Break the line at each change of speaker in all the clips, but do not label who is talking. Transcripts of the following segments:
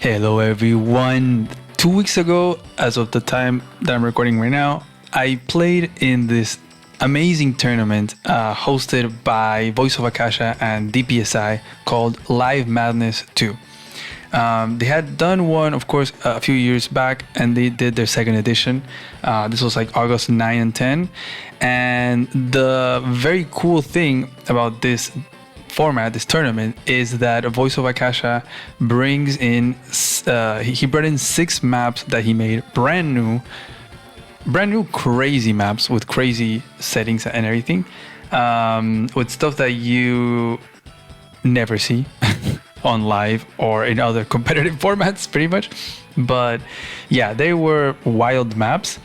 Hello everyone. 2 weeks ago, as of the time that I'm recording right now, I played in this amazing tournament hosted by Voice of Akasha and DPSI called Live Madness 2. They had done one, of course, a few years back, and they did their second edition. This was like August 9 and 10. And the very cool thing about this format, this tournament, is that Voice of Akasha brings in, he brought in 6 maps that he made brand new crazy maps with crazy settings and everything, with stuff that you never see on live or in other competitive formats pretty much. But yeah, they were wild maps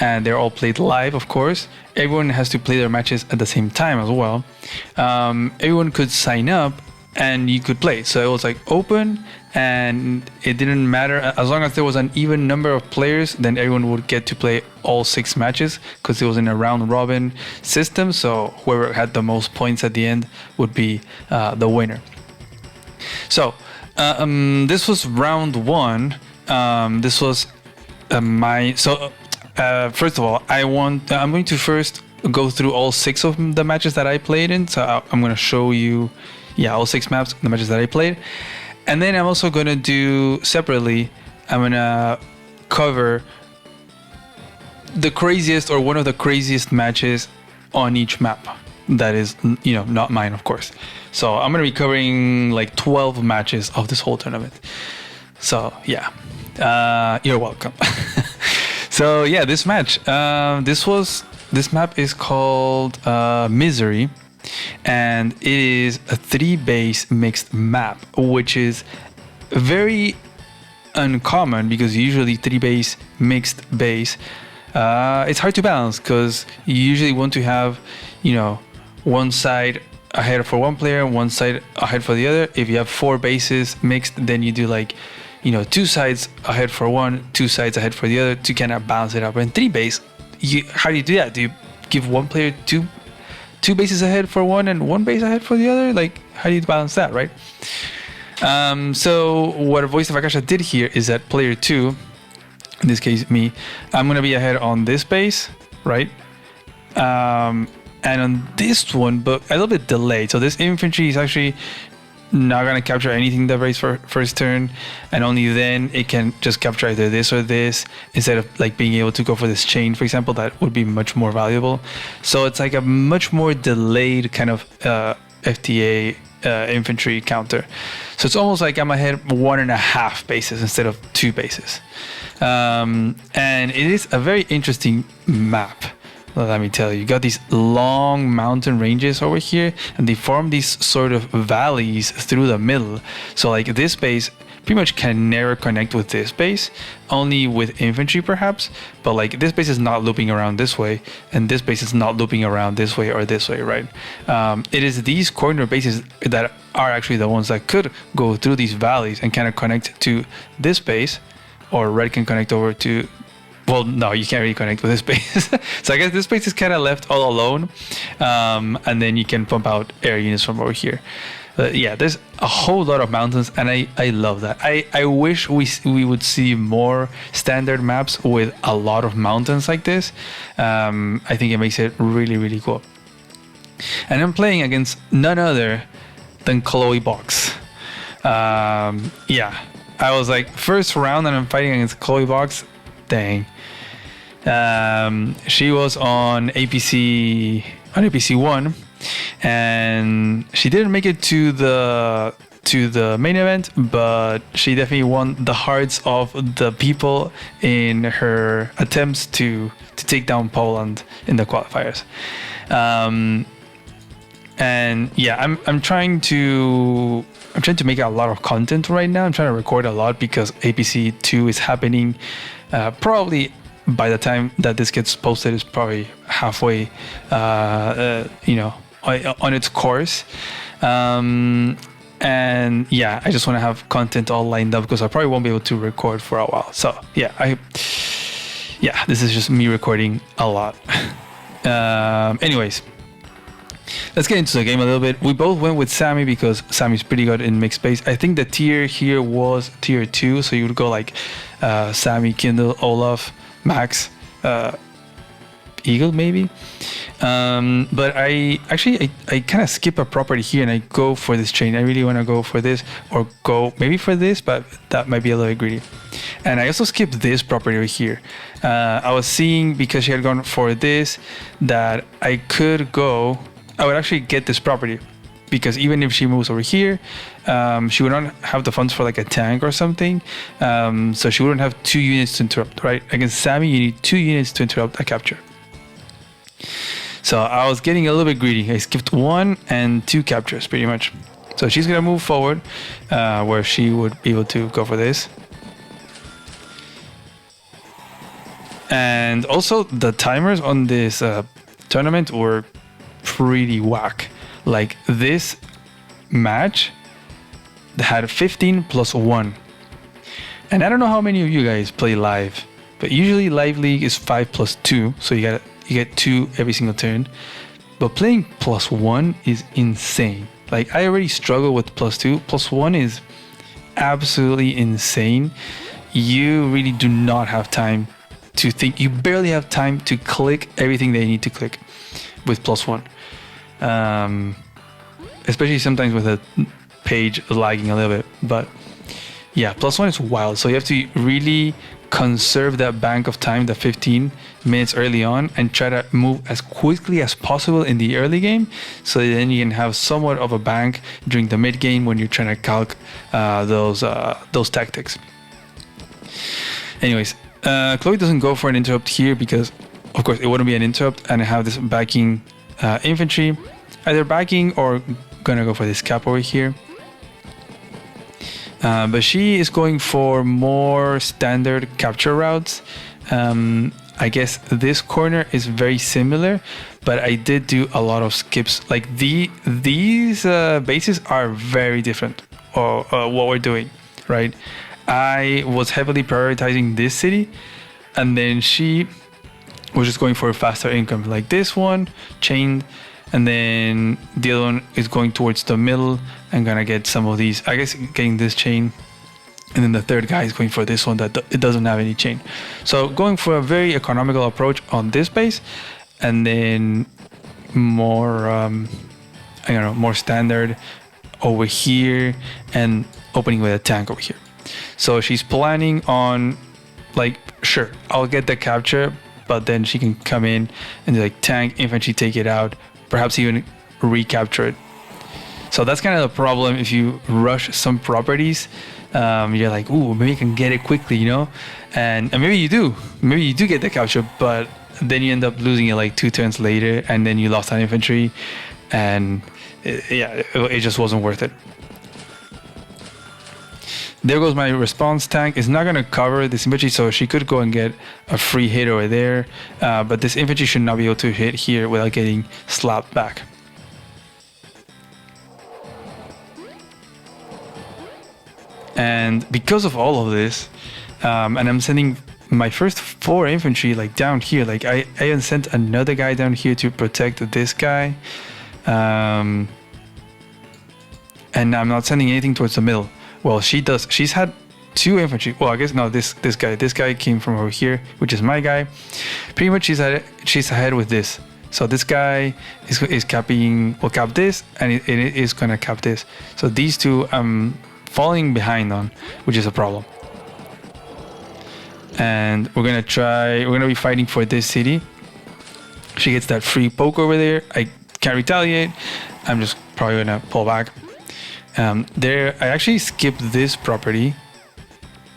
and they're all played live, of course. Everyone has to play their matches at the same time as well. Everyone could sign up and you could play. So it was like open, and it didn't matter. As long as there was an even number of players, then everyone would get to play all 6 matches, because it was in a round robin system. So whoever had the most points at the end would be the winner. So this was round 1. This was first of all, I'm going to first go through all 6 of the matches that I played in. So I'm going to show you, all 6 maps, the matches that I played. And then I'm also going to do separately, I'm going to cover the craziest or one of the craziest matches on each map. That is, not mine, of course. So I'm going to be covering like 12 matches of this whole tournament. So yeah, you're welcome. So yeah, this match, this map is called Misery, and it is a 3-base mixed map, which is very uncommon because usually 3-base mixed base, it's hard to balance because you usually want to have, one side ahead for one player, one side ahead for the other. If you have 4 bases mixed, then you do like, 2 sides ahead for one, 2 sides ahead for the other to kind of balance it up. And 3-base, how do you do that? Do you give one player two bases ahead for one and 1 base ahead for the other? Like, how do you balance that, right? So what Voice of Akasha did here is that player 2, in this case me, I'm gonna be ahead on this base, right? And on this one, but a little bit delayed. So this infantry is actually not gonna capture anything that raised for first turn, and only then it can just capture either this or this, instead of like being able to go for this chain, for example. That would be much more valuable. So it's like a much more delayed kind of FTA infantry counter. So it's almost like I'm ahead 1.5 bases instead of 2 bases. And it is a very interesting map. Let me tell you, you got these long mountain ranges over here, and they form these sort of valleys through the middle. So like this base pretty much can never connect with this base, only with infantry perhaps, but like this base is not looping around this way, and this base is not looping around this way or this way, right? It is these corner bases that are actually the ones that could go through these valleys and kind of connect to this base, or red can connect over to, well, no, you can't really connect with this base. So I guess this base is kind of left all alone. And then you can pump out air units from over here. Yeah, there's a whole lot of mountains, and I love that. I wish we would see more standard maps with a lot of mountains like this. I think it makes it really, really cool. And I'm playing against none other than Chloe Box. Yeah, I was like, first round and I'm fighting against Chloe Box. Dang. She was on APC 1, and she didn't make it to the main event, but she definitely won the hearts of the people in her attempts to take down Poland in the qualifiers. And yeah, I'm trying to make a lot of content right now. I'm trying to record a lot because APC 2 is happening. Probably by the time that this gets posted, is probably halfway, on its course. And yeah, I just want to have content all lined up because I probably won't be able to record for a while. So yeah, this is just me recording a lot. Anyways, Let's get into the game a little bit. We both went with Sammy because Sammy's pretty good in mixed base. I think the tier here was tier 2, so you would go like Sammy, Kindle, Olaf, Max, Eagle maybe. But I kind of skip a property here and I go for this chain. I really want to go for this or go maybe for this, but that might be a little bit greedy. And I also skipped this property over here. I was seeing, because she had gone for this, that I would actually get this property, because even if she moves over here, she would not have the funds for like a tank or something, so she wouldn't have 2 units to interrupt, right? Against Sammy, you need 2 units to interrupt a capture. So I was getting a little bit greedy. I skipped 1 and 2 captures pretty much. So she's gonna move forward, where she would be able to go for this. And also the timers on this tournament were pretty whack. Like this match had 15 plus 1. And I don't know how many of you guys play live, but usually live league is 5 plus 2, so you get 2 every single turn. But playing plus 1 is insane. Like I already struggle with plus 2. Plus 1 is absolutely insane. You really do not have time to think. You barely have time to click everything that you need to click with plus 1. Especially sometimes with a page lagging a little bit. But yeah, plus 1 is wild. So you have to really conserve that bank of time, the 15 minutes early on, and try to move as quickly as possible in the early game, so then you can have somewhat of a bank during the mid game when you're trying to calc those tactics. Anyways, Chloe doesn't go for an interrupt here because of course it wouldn't be an interrupt, and I have this backing infantry, either backing or gonna go for this cap over here. But she is going for more standard capture routes. I guess this corner is very similar, but I did do a lot of skips. Like these bases are very different, or what we're doing, right? I was heavily prioritizing this city, and then she was just going for a faster income, like this one chained, and then the other one is going towards the middle and gonna get some of these, I guess, getting this chain, and then the third guy is going for this one that it doesn't have any chain. So going for a very economical approach on this base, and then more more standard over here, and opening with a tank over here. So she's planning on, like, sure, I'll get the capture, but then she can come in and like tank, infantry, take it out, perhaps even recapture it. So that's kind of the problem if you rush some properties. You're like, ooh, maybe I can get it quickly, you know? And maybe you do get the capture, but then you end up losing it like 2 turns later, and then you lost an infantry, and it just wasn't worth it. There goes my response tank. It's not going to cover this infantry, so she could go and get a free hit over there, but this infantry should not be able to hit here without getting slapped back. And because of all of this, and I'm sending my first 4 infantry like down here, like I even sent another guy down here to protect this guy, and I'm not sending anything towards the middle. Well, she does. She's had 2 infantry. Well, I guess no. This guy came from over here, which is my guy. Pretty much, she's ahead with this. So this guy is capping. Will cap this, and it is gonna cap this. So these 2 I'm falling behind on, which is a problem. And we're gonna be fighting for this city. She gets that free poke over there. I can't retaliate. I'm just probably gonna pull back. I actually skipped this property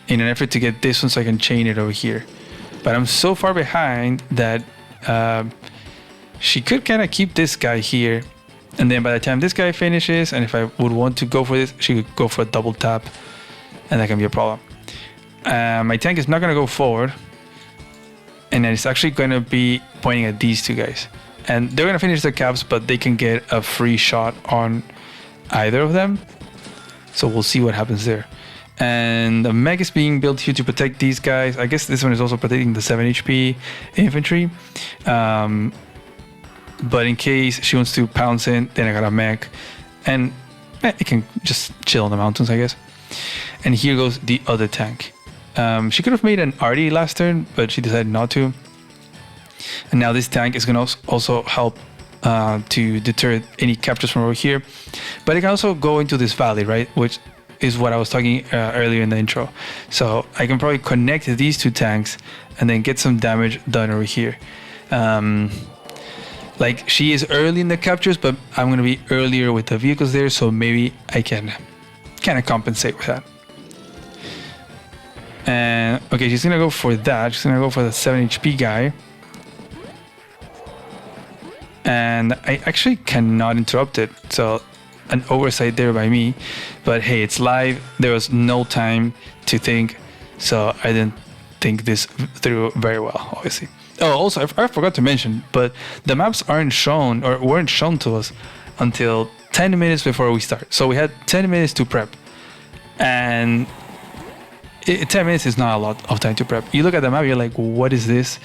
in an effort to get this one so I can chain it over here. But I'm so far behind that she could kind of keep this guy here. And then by the time this guy finishes, and if I would want to go for this, she could go for a double tap. And that can be a problem. My tank is not going to go forward. And it's actually going to be pointing at these 2 guys. And they're going to finish their caps, but they can get a free shot on either of them, so we'll see what happens there. And the mech is being built here to protect these guys. I guess this one is also protecting the 7 HP infantry. but in case she wants to pounce in, then I got a mech, and it can just chill in the mountains, I guess. And here goes the other tank. She could have made an arty last turn, but she decided not to. And now this tank is going to also help to deter any captures from over here. But it can also go into this valley, right? Which is what I was talking earlier in the intro. So I can probably connect these two tanks and then get some damage done over here. Like, she is early in the captures, but I'm going to be earlier with the vehicles there, so maybe I can kind of compensate with that. And okay, she's going to go for that. She's going to go for the 7 HP guy. And I actually cannot interrupt it, so an oversight there by me. But hey, it's live. There was no time to think, so I didn't think this through very well, obviously. Oh, also, I forgot to mention, but the maps aren't shown, or weren't shown to us until 10 minutes before we start. So we had 10 minutes to prep, and 10 minutes is not a lot of time to prep. You look at the map, you're like, what is this?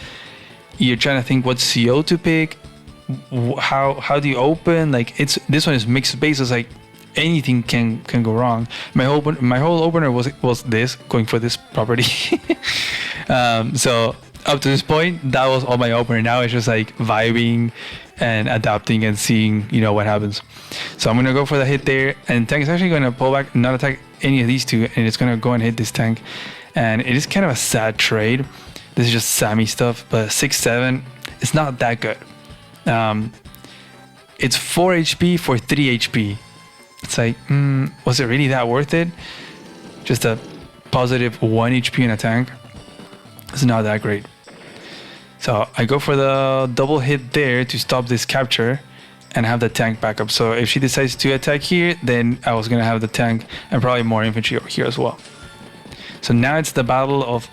You're trying to think what CO to pick. How do you open? Like, this one is mixed bases. Like, anything can go wrong. My whole opener was this, going for this property. So up to this point, that was all my opener. Now it's just like vibing and adapting and seeing, what happens. So I'm gonna go for the hit there, and tank is actually gonna pull back, not attack any of these two, and it's gonna go and hit this tank. And it is kind of a sad trade. This is just Sammy stuff, but 6-7, it's not that good. It's 4 HP for 3 HP. It's like, was it really that worth it? Just a positive 1 HP in a tank. It's not that great. So I go for the double hit there to stop this capture and have the tank back up. So if she decides to attack here, then I was gonna have the tank and probably more infantry over here as well. So now it's the battle of,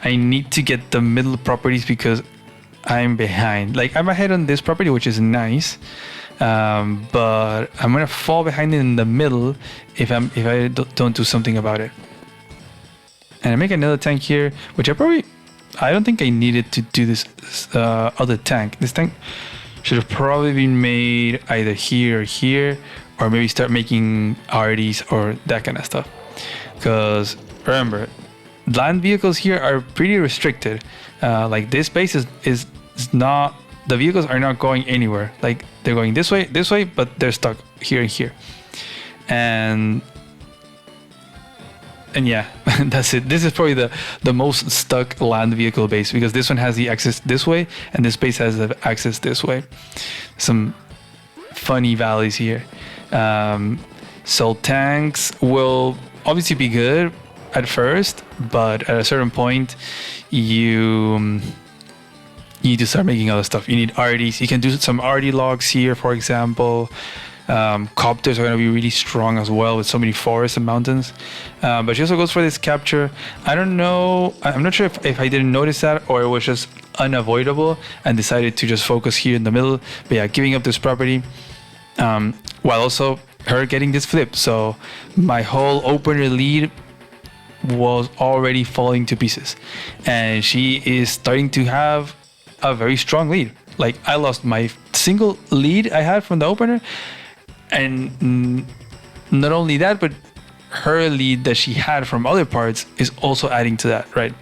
I need to get the middle properties because I'm behind. Like, I'm ahead on this property, which is nice, but I'm gonna fall behind in the middle if I don't do something about it. And I make another tank here, which I don't think I needed to do this other tank. This tank should have probably been made either here or here, or maybe start making arties or that kind of stuff. Because remember, land vehicles here are pretty restricted. Like, this base is not, the vehicles are not going anywhere. Like, they're going this way, but they're stuck here and here. And yeah, that's it. This is probably the most stuck land vehicle base, because this one has the access this way and this base has the access this way. Some funny valleys here. So tanks will obviously be good at first, but at a certain point you need to start making other stuff. You need RDs. You can do some RD logs here, for example. Copters are going to be really strong as well with so many forests and mountains. But she also goes for this capture. I don't know. I'm not sure if I didn't notice that or it was just unavoidable and decided to just focus here in the middle. But yeah, giving up this property while also her getting this flip. So my whole opener lead was already falling to pieces. And she is starting to have a very strong lead. Like, I lost my single lead I had from the opener, and not only that, but her lead that she had from other parts is also adding to that, right?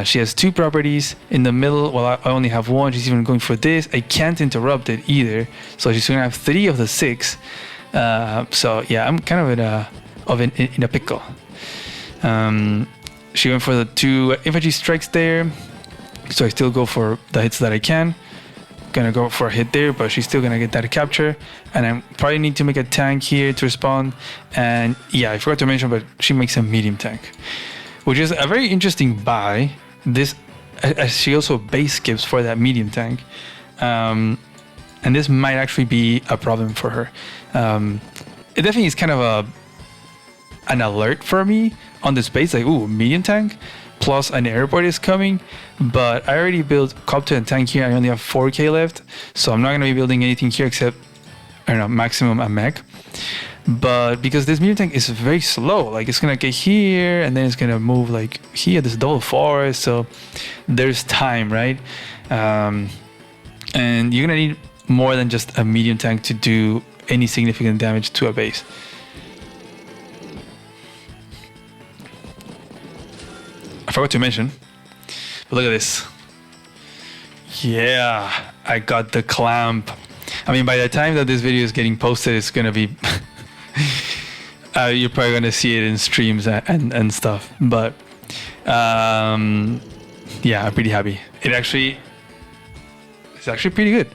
She has 2 properties in the middle. Well, I only have 1. She's even going for this. I can't interrupt it either, so she's gonna have 3 of the 6. So yeah, I'm kind of in a pickle. She went for the 2 infantry strikes there. So I still go for the hits that I can. Gonna go for a hit there, but she's still gonna get that capture. And I probably need to make a tank here to respond. And yeah, I forgot to mention, but she makes a medium tank, which is a very interesting buy. This, as she also base skips for that medium tank. And this might actually be a problem for her. It definitely is kind of an alert for me on this base, like, ooh, medium tank. Plus an airport is coming, but I already built copter and tank here. I only have 4k left, so I'm not going to be building anything here except, I don't know, maximum a mech. But because this medium tank is very slow, like, it's going to get here and then it's going to move like here, this double forest, so there's time, right? And you're gonna need more than just a medium tank to do any significant damage to a base. I forgot to mention, but look at this. Yeah, I got the clamp. I mean, by the time that this video is getting posted, it's gonna be you're probably gonna see it in streams and stuff. But yeah, I'm pretty happy. It's actually pretty good.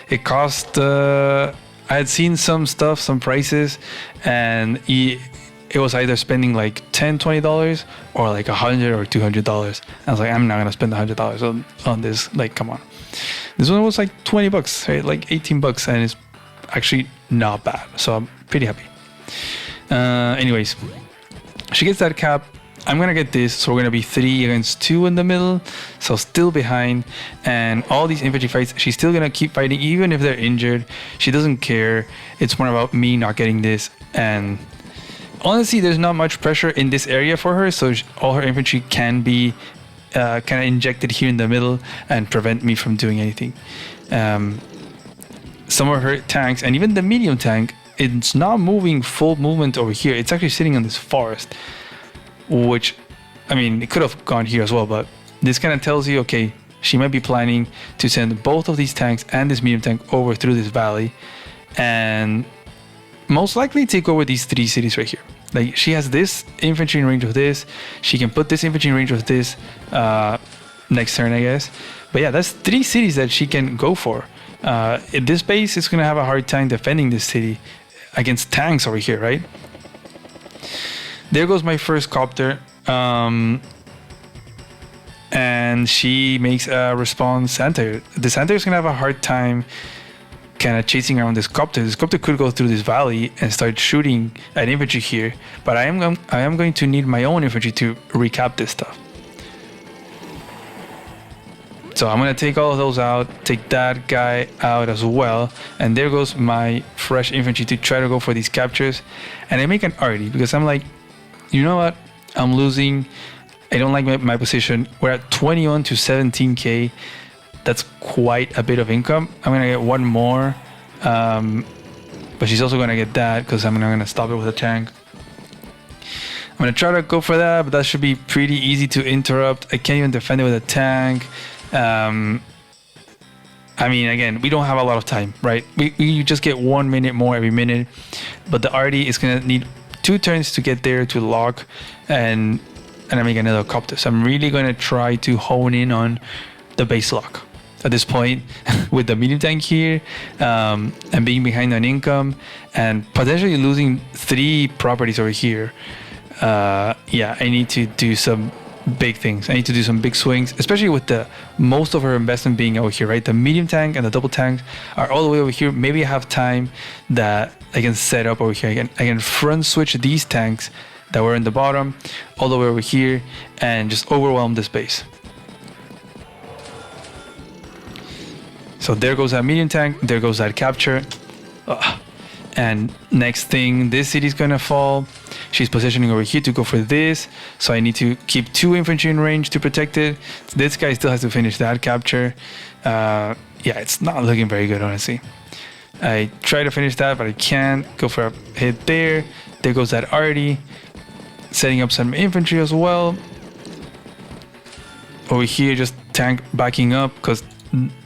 It cost. I had seen some stuff, some prices, and it was either spending like $10-$20 or like $100 or $200. I was like, I'm not gonna spend $100 on this. Like, come on. This one was like $20, right? Like $18, and it's actually not bad. So I'm pretty happy. Anyways, she gets that cap. I'm gonna get this, so we're gonna be 3 against 2 in the middle, so still behind. And all these infantry fights, she's still gonna keep fighting even if they're injured. She doesn't care. It's more about me not getting this. And honestly, there's not much pressure in this area for her, so all her infantry can be kind of injected here in the middle and prevent me from doing anything. Some of her tanks, and even the medium tank, it's not moving full movement over here. It's actually sitting on this forest, which, I mean, it could have gone here as well, but this kind of tells you, okay, she might be planning to send both of these tanks and this medium tank over through this valley, and most likely take over these 3 cities right here. Like, she has this infantry in range of this. She can put this infantry in range of this next turn, I guess. But yeah, that's 3 cities that she can go for. In this base, it's going to have a hard time defending this city against tanks over here, right? There goes my first copter. And she makes a response anti-air. This anti-air is going to have a hard time kind of chasing around this copter. This copter could go through this valley and start shooting at infantry here, but I am going to need my own infantry to recap this stuff. So I'm going to take all of those out, take that guy out as well, and there goes my fresh infantry to try to go for these captures. And I make an arty because I'm like, you know what, I'm losing. I don't like my position. We're at 21 to 17k. That's quite a bit of income. I'm gonna get one more, but she's also gonna get that because I'm not gonna stop it with a tank. I'm gonna try to go for that, but that should be pretty easy to interrupt. I can't even defend it with a tank. I mean, again, we don't have a lot of time, right? We just get 1 minute more every minute, but the arty is gonna need 2 turns to get there to lock, and I make another copter. So I'm really gonna try to hone in on the base lock at this point with the medium tank here, and being behind on income and potentially losing 3 properties over here. Yeah, I need to do some big things. I need to do some big swings, especially with the most of her investment being over here, right? The medium tank and the double tank are all the way over here. Maybe I have time that I can set up over here. I can front switch these tanks that were in the bottom all the way over here and just overwhelm this base. So there goes that medium tank, there goes that capture. And next thing, this city's gonna fall. She's positioning over here to go for this, so I need to keep 2 infantry in range to protect it. This guy still has to finish that capture. Yeah, it's not looking very good, honestly. I try to finish that, but I can't. Go for a hit there. There goes that arty. Setting up some infantry as well. Over here, just tank backing up because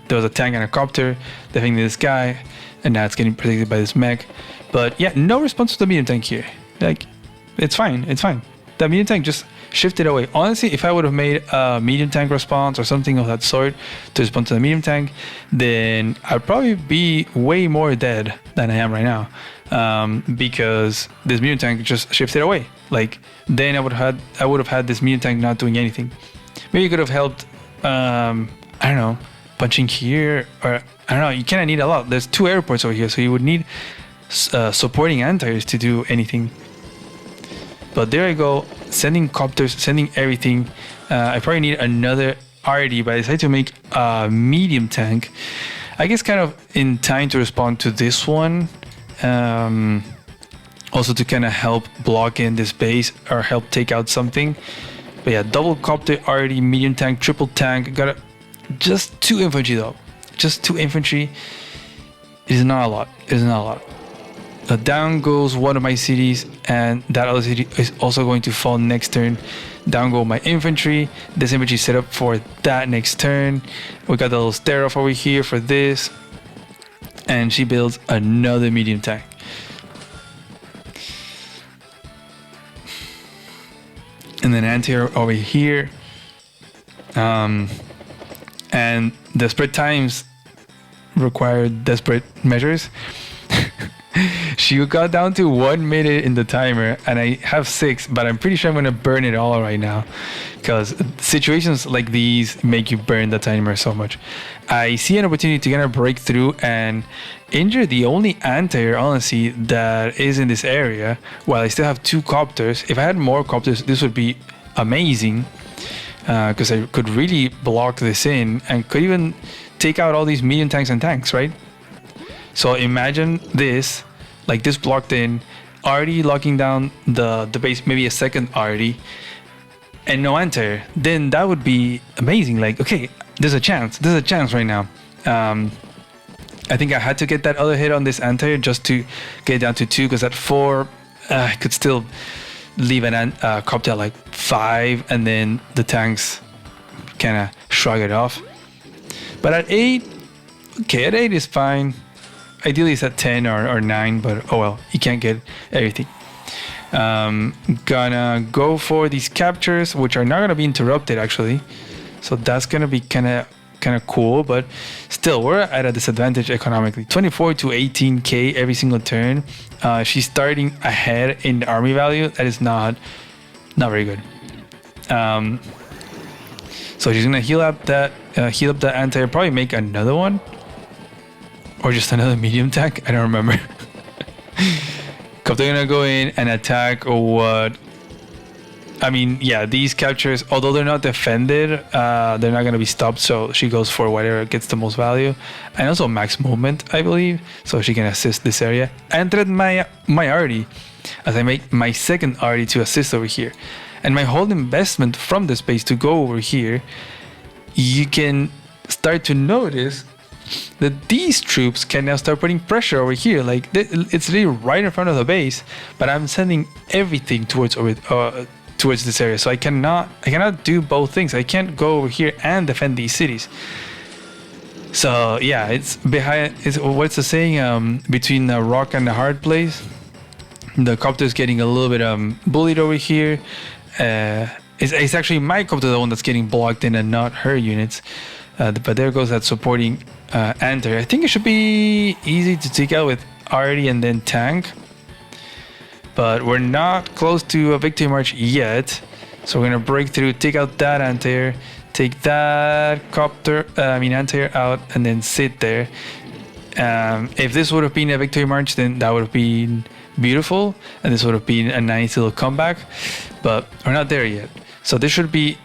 there was a tank and a copter defending this guy, and now it's getting protected by this mech. But yeah, no response to the medium tank here. Like, it's fine, it's fine. The medium tank just shifted away. Honestly, if I would have made a medium tank response or something of that sort to respond to the medium tank, then I'd probably be way more dead than I am right now, because this medium tank just shifted away. Like, then I would have had this medium tank not doing anything. Maybe it could have helped. I don't know, punching here, or I don't know. You kind of need a lot. There's 2 airports over here, so you would need supporting anti-airs to do anything. But there I go, sending copters, sending everything. I probably need another arty, but I decided to make a medium tank. I guess kind of in time to respond to this one. Also to kind of help block in this base or help take out something. But yeah, double copter, arty, medium tank, triple tank. Got just 2 infantry though. just 2 infantry is not a lot. It is not a lot. Down goes one of my cities, and that other city is also going to fall next turn. Down go my infantry. This infantry set up for that next turn. We got the little stare off over here for this, and she builds another medium tank. And then anti-air over here. And desperate times require desperate measures. She got down to 1 minute in the timer, and I have 6, but I'm pretty sure I'm gonna burn it all right now, because situations like these make you burn the timer so much. I see an opportunity to kind of break through and injure the only anti-air, honestly, that is in this area, while I still have 2 copters. If I had more copters, this would be amazing, because I could really block this in and could even take out all these medium tanks and tanks, right? So imagine this, like this blocked in, already locking down the base, maybe a second already, and no anti-air. Then that would be amazing. Like, okay, there's a chance right now. I think I had to get that other hit on this anti-air just to get down to 2, because at 4, I could still leave an copter at like 5, and then the tanks kind of shrug it off. But at 8, okay, at 8 is fine. Ideally it's at 10 or 9, but oh well, you can't get everything. Gonna go for these captures, which are not gonna be interrupted actually, so that's gonna be kind of cool, but still we're at a disadvantage economically. 24 to 18k every single turn. She's starting ahead in the army value. That is not very good. So she's gonna heal up that anti-air, probably make another one, or just another medium tank. I don't remember. Copter gonna go in and attack, or what? I mean, yeah, these captures, although they're not defended, they're not gonna be stopped. So she goes for whatever gets the most value, and also max movement, I believe, so she can assist this area. And thread my arty, as I make my second arty to assist over here, and my whole investment from the space to go over here. You can start to notice that these troops can now start putting pressure over here. Like it's really right in front of the base, but I'm sending everything towards this area. So I cannot do both things. I can't go over here and defend these cities. So yeah, it's behind. What's the saying? Between the rock and the hard place. The copter is getting a little bit bullied over here. It's actually my copter the one that's getting blocked in, and not her units. But there goes that supporting anti. I think it should be easy to take out with arty and then tank. But we're not close to a victory march yet. So we're gonna break through, take out that anti-air, take that anti-air out, and then sit there. If this would have been a victory march, then that would have been beautiful, and this would have been a nice little comeback. But we're not there yet. So this should be,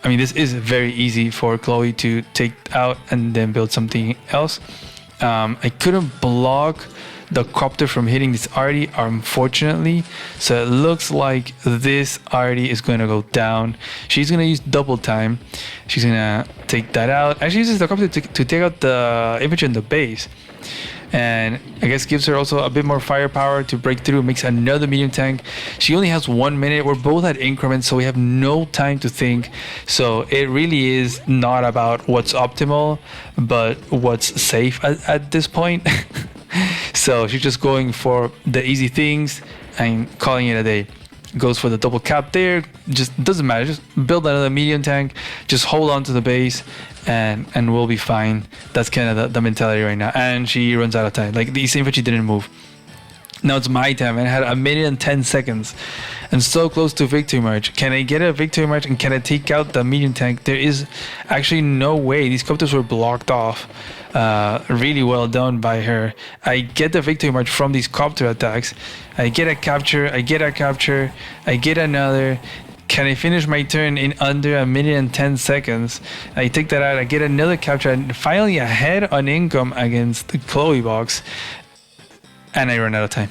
I mean, this is very easy for Chloe to take out and then build something else. I couldn't block the copter from hitting this arty, unfortunately. So it looks like this arty is going to go down. She's going to use double time. She's going to take that out. Actually uses the copter to take out the infantry in the base. And I guess gives her also a bit more firepower to break through, makes another medium tank. She only has 1 minute. We're both at increments, so we have no time to think. So it really is not about what's optimal, but what's safe at this point. So she's just going for the easy things and calling it a day. Goes for the double cap there. Just doesn't matter. Just build another medium tank. Just hold on to the base, and we'll be fine. That's kind of the mentality right now. And she runs out of time. Like, these infantry didn't move. Now it's my time, and I had 1 minute and 10 seconds, and so close to victory march. Can I get a victory march, and can I take out the medium tank? There is actually no way. These copters were blocked off. Really well done by her. I get the victory march from these copter attacks. I get a capture, I get another. Can I finish my turn in under 1 minute and 10 seconds? I take that out, I get another capture, and finally ahead on income against the Chloe box, and I run out of time.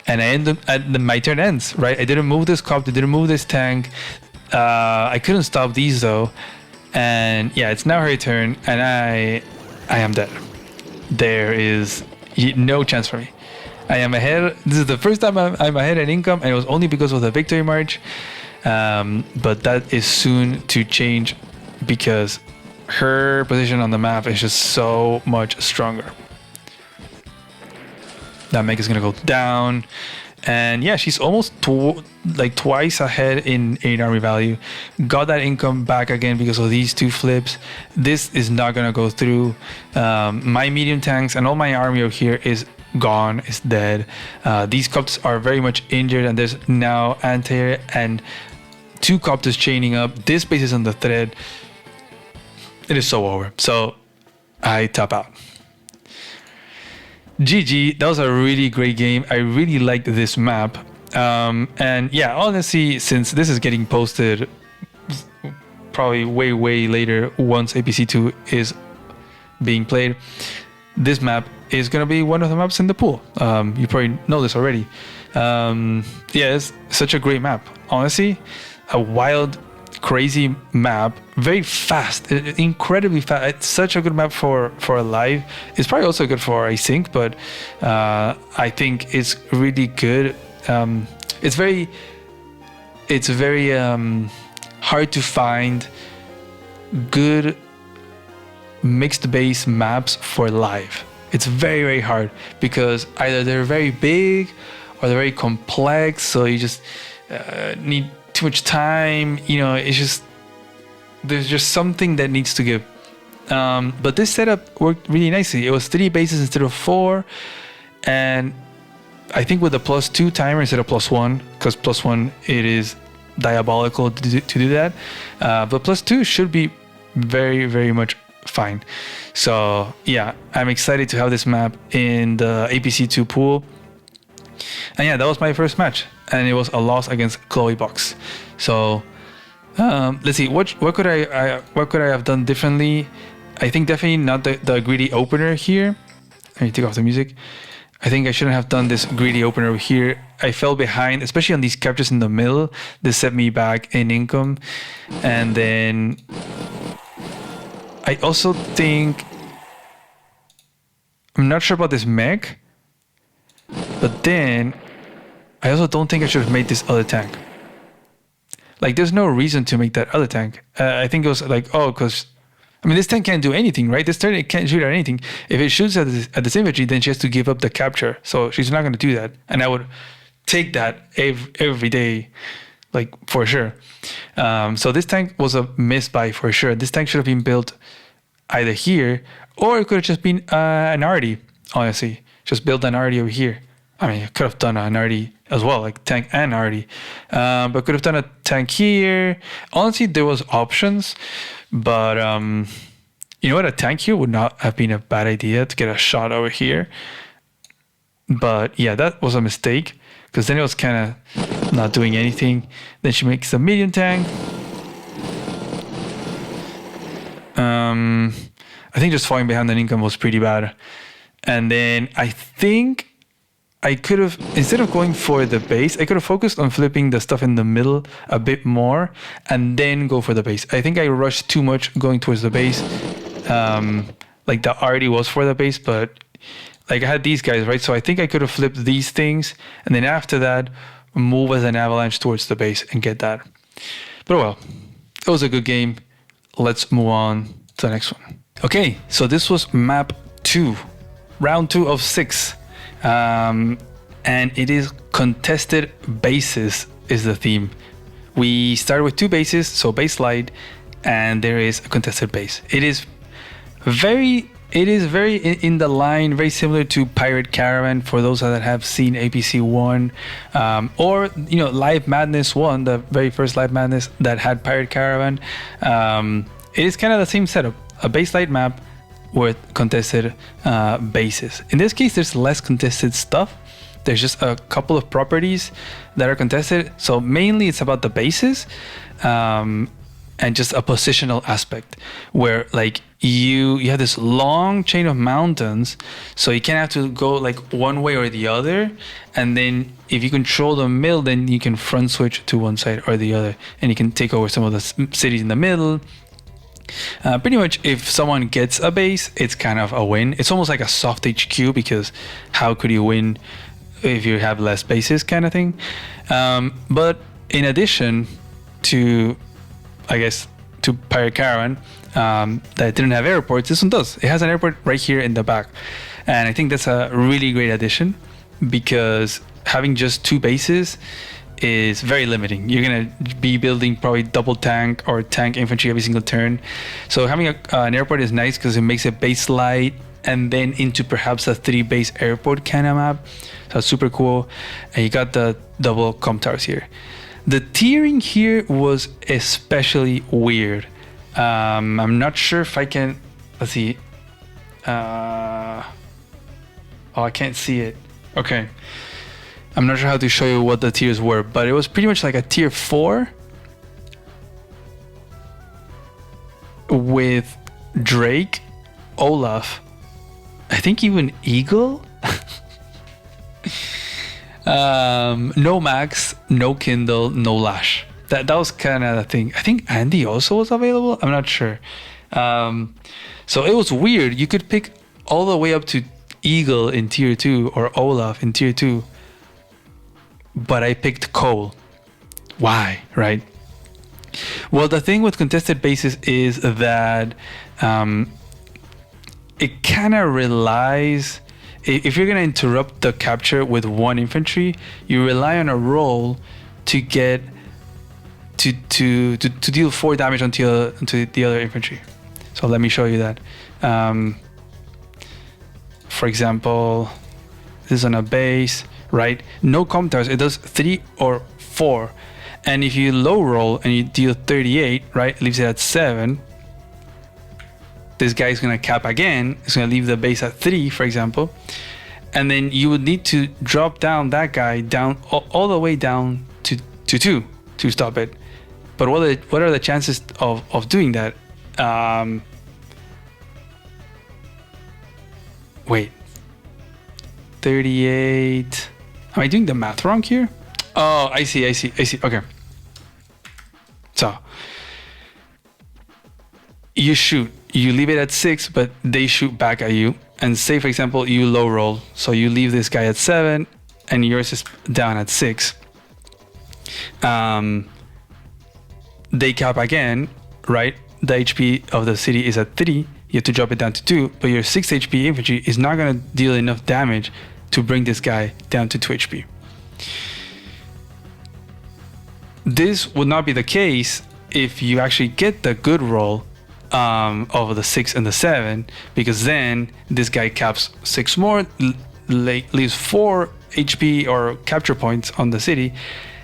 And I end up my turn ends, right? I didn't move this copter, didn't move this tank. I couldn't stop these though. And yeah, it's now her turn, and I am dead. There is no chance for me. I am ahead. This is the first time I'm ahead in income, and it was only because of the victory march. But that is soon to change because her position on the map is just so much stronger. That mech is gonna go down, and yeah, she's almost twice ahead in army value. Got that income back again because of these two flips. This is not gonna go through. My medium tanks and all my army over here is gone, is dead. These copters are very much injured, and there's now anti-air and 2 copters chaining up. This base is on the thread. It is so over. So I tap out. GG, that was a really great game. I really liked this map. And yeah, honestly, since this is getting posted probably way later once APC2 is being played, this map is going to be one of the maps in the pool. You probably know this already. Yeah, it's such a great map. Honestly, a wild, crazy map, very fast, incredibly fast. It's such a good map for a live. It's probably also good for async, but I think it's really good. It's very hard to find good mixed base maps for live. It's very hard because either they're very big or they're very complex, so you just need too much time. You know, it's just, there's just something that needs to give. But this setup worked really nicely. It was 3 bases instead of 4, and I think with the +2 timer instead of +1, because +1 it is diabolical to do that, but +2 should be very much fine. So yeah, I'm excited to have this map in the APC2 pool. And yeah, that was my first match, and it was a loss against Chloe Box. So let's see, what could I have done differently? I think definitely not the greedy opener here. Let me take off the music. I think I shouldn't have done this greedy opener over here. I fell behind, especially on these captures in the middle. This set me back in income. And then I also think, I'm not sure about this mech, but then I also don't think I should have made this other tank. Like, there's no reason to make that other tank. I think it was like, oh, because, I mean, this tank can't do anything, right? This turn, it can't shoot at anything. If it shoots at this infantry, then she has to give up the capture. So she's not going to do that. And I would take that every day, like, for sure. So this tank was a misbuy for sure. This tank should have been built either here, or it could have just been an Arty, honestly. Just build an Arty over here. I mean, I could have done an Arty as well, like tank and Arty. But could have done a tank here. Honestly, there was options. But you know what? A tank here would not have been a bad idea to get a shot over here. But yeah, that was a mistake, because then it was kind of not doing anything. Then she makes a medium tank. I think just falling behind the income was pretty bad. And then I think I could have, instead of going for the base, I could have focused on flipping the stuff in the middle a bit more and then go for the base. I think I rushed too much going towards the base. Like the already was for the base, but like I had these guys, right? So I think I could have flipped these things and then after that, move as an avalanche towards the base and get that. But well, it was a good game. Let's move on to the next one. Okay, so this was map 2, round 2 of 6. And it is contested bases is the theme. We start with 2 bases, so base light, and there is a contested base. It is very in the line, very similar to Pirate Caravan for those that have seen APC 1, or you know, Live Madness 1, the very first Live Madness that had Pirate Caravan. It is kind of the same setup, a base light map with contested bases. In this case, there's less contested stuff. There's just a couple of properties that are contested. So mainly it's about the bases and just a positional aspect where like you have this long chain of mountains, so you can't have to go like one way or the other. And then if you control the middle, then you can front switch to one side or the other, and you can take over some of the cities in the middle. Pretty much, if someone gets a base, it's kind of a win. It's almost like a soft HQ, because how could you win if you have less bases, kind of thing. But in addition to, I guess, to Pirate Caravan, that didn't have airports, this one does. It has an airport right here in the back. And I think that's a really great addition, because having just 2 bases is very limiting. You're going to be building probably double tank or tank infantry every single turn. So having an airport is nice, because it makes a base light and then into perhaps a 3 base airport kind of map. So it's super cool. And you got the double comm towers here. The tiering here was especially weird. I'm not sure if I can, let's see. Oh, I can't see it. Okay. I'm not sure how to show you what the tiers were, but it was pretty much like a tier 4 with Drake, Olaf, I think even Eagle. No Max, no Kindle, no Lash. That was kind of the thing. I think Andy also was available. I'm not sure. So it was weird. You could pick all the way up to Eagle in tier 2 or Olaf in tier 2. But I picked Cole. Why, right? Well, the thing with contested bases is that it kind of relies, if you're going to interrupt the capture with 1 infantry, you rely on a roll to get to deal 4 damage onto the other infantry. So let me show you that. For example, this is on a base, right? No comm towers, it does 3 or 4. And if you low roll and you deal 38, right, it leaves it at 7. This guy is going to cap again. It's going to leave the base at 3, for example. And then you would need to drop down that guy down all the way down to 2 to stop it. But what are the chances of doing that? Wait. 38. Am I doing the math wrong here? Oh, I see. Okay. So you shoot. You leave it at 6, but they shoot back at you. And say, for example, you low roll. So you leave this guy at 7 and yours is down at 6. They cap again, right? The HP of the city is at 3. You have to drop it down to 2, but your 6 HP infantry is not going to deal enough damage to bring this guy down to 2 HP. This would not be the case if you actually get the good roll of the 6 and the 7, because then this guy caps 6 more, leaves 4 HP or capture points on the city,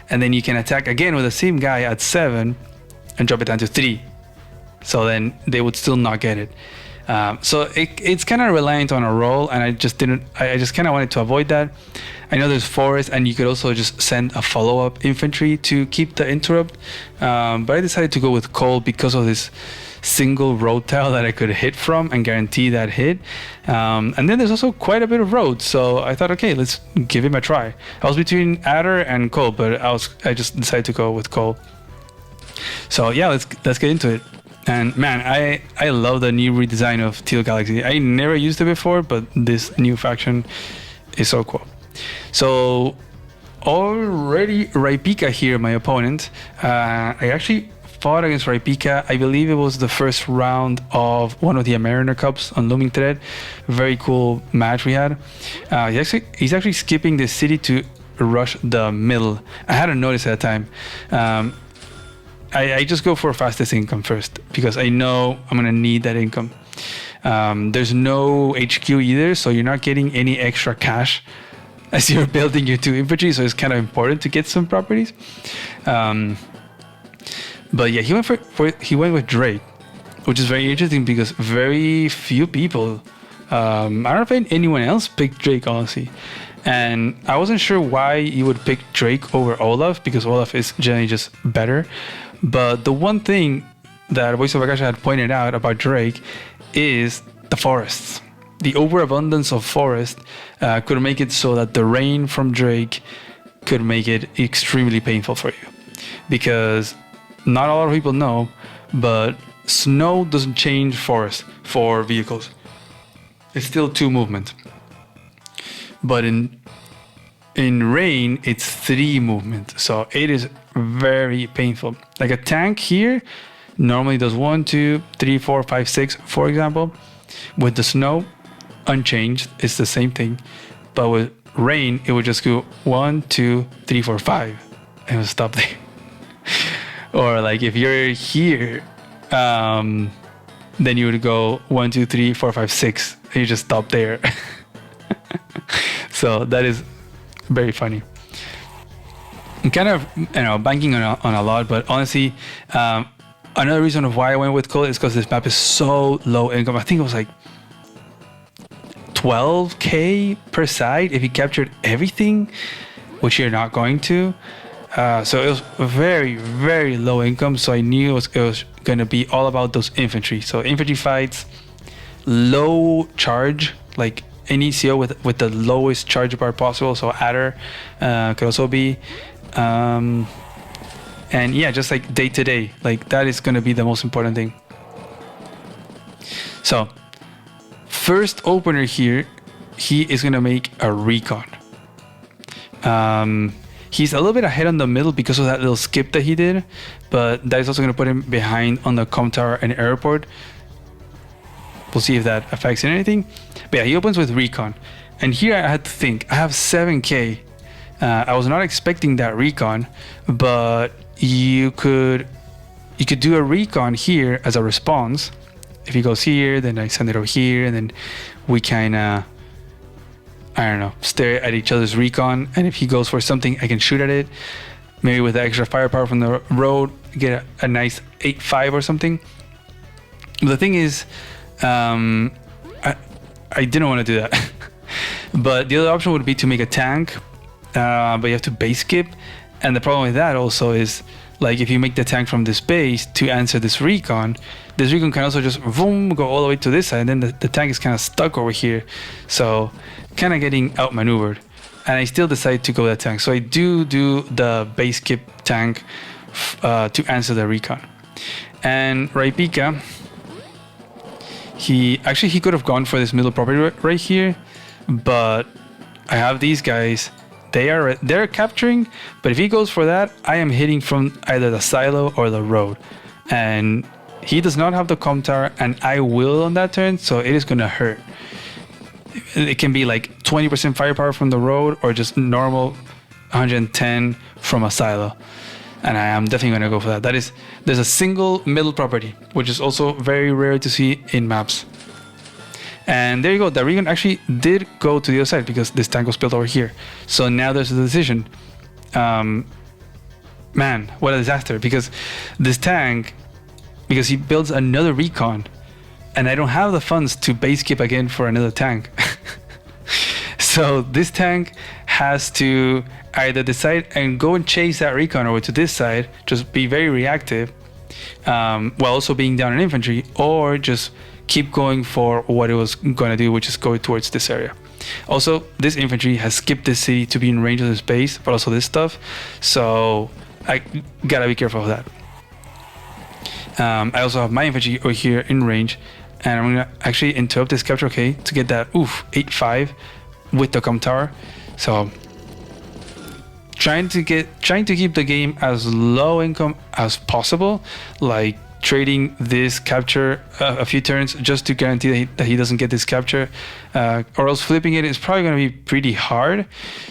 and then you can attack again with the same guy at 7 and drop it down to 3. So then they would still not get it. So it's kind of reliant on a roll, and I just kind of wanted to avoid that. I know there's forest, and you could also just send a follow-up infantry to keep the interrupt. But I decided to go with Cole because of this single road tile that I could hit from and guarantee that hit. And then there's also quite a bit of road, so I thought, okay, let's give him a try. I was between Adder and Cole, but I just decided to go with Cole. So yeah, let's get into it. And man, I love the new redesign of Teal Galaxy. I never used it before, but this new faction is so cool. So already Raipika here, my opponent. I actually fought against Raipika. I believe it was the first round of one of the Mariner Cups on Looming Thread. Very cool match we had. He's actually skipping the city to rush the middle. I hadn't noticed at the time. I just go for fastest income first because I know I'm gonna need that income. There's no HQ either, so you're not getting any extra cash as you're building your 2 infantry, so it's kind of important to get some properties. But yeah, he went with Drake, which is very interesting because very few people, I don't know if anyone else picked Drake, honestly. And I wasn't sure why you would pick Drake over Olaf, because Olaf is generally just better. But the one thing that Voice of Akasha had pointed out about Drake is the forests. The overabundance of forest could make it so that the rain from Drake could make it extremely painful for you. Because not a lot of people know, but snow doesn't change forest for vehicles. It's still 2 movement. But in rain, it's 3 movement. So it is very painful. Like a tank here normally does 1, 2, 3, 4, 5, 6, for example. With the snow, unchanged, it's the same thing. But with rain, it would just go 1, 2, 3, 4, 5, and it would stop there. Or like if you're here, then you would go 1, 2, 3, 4, 5, 6, and you just stop there. So that is very funny. I'm kind of, banking on a lot, but honestly, another reason of why I went with cold is because this map is so low income. I think it was like 12k per side if you captured everything, which you're not going to. So it was very, very low income. So I knew it was going to be all about those infantry. So infantry fights, low charge, like an ECO with the lowest charge bar possible. So adder could also be. And yeah, just like day to day, like that is going to be the most important thing. So first opener here, he is going to make a recon. He's a little bit ahead on the middle because of that little skip that he did, but that is also going to put him behind on the comm tower and airport. We'll see if that affects anything. But yeah, he opens with recon. And here I had to think, I have 7k. I was not expecting that recon, but you could do a recon here as a response. If he goes here, then I send it over here, and then we kind of, I don't know, stare at each other's recon. And if he goes for something, I can shoot at it. Maybe with the extra firepower from the road, get a nice 8-5 or something. But the thing is, I didn't want to do that. But the other option would be to make a tank, but you have to base skip. And the problem with that also is, like, if you make the tank from this base to answer this recon can also just boom, go all the way to this side, and then the tank is kind of stuck over here. So kind of getting outmaneuvered. And I still decide to go that tank. So I do the base skip tank to answer the recon. And Raipika, he could have gone for this middle property right here, but I have these guys. They're capturing, but if he goes for that, I am hitting from either the silo or the road. And he does not have the comm tower, and I will on that turn, so it is going to hurt. It can be like 20% firepower from the road or just normal 110 from a silo. And I am definitely going to go for that. There's a single middle property, which is also very rare to see in maps. And there you go. The recon actually did go to the other side because this tank was built over here. So now there's a decision. Man, what a disaster. Because this tank, because he builds another recon, and I don't have the funds to base skip again for another tank. So this tank has to either decide and go and chase that recon over to this side, just be very reactive, while also being down in infantry, or just keep going for what it was going to do, which is go towards this area. Also, this infantry has skipped this city to be in range of this base, but also this stuff. So I gotta be careful of that. I also have my infantry over here in range, and I'm gonna actually interrupt this capture, okay, to get that 8-5 with the comm tower. So trying to keep the game as low income as possible, like trading this capture a few turns just to guarantee that he doesn't get this capture, or else flipping it is probably going to be pretty hard.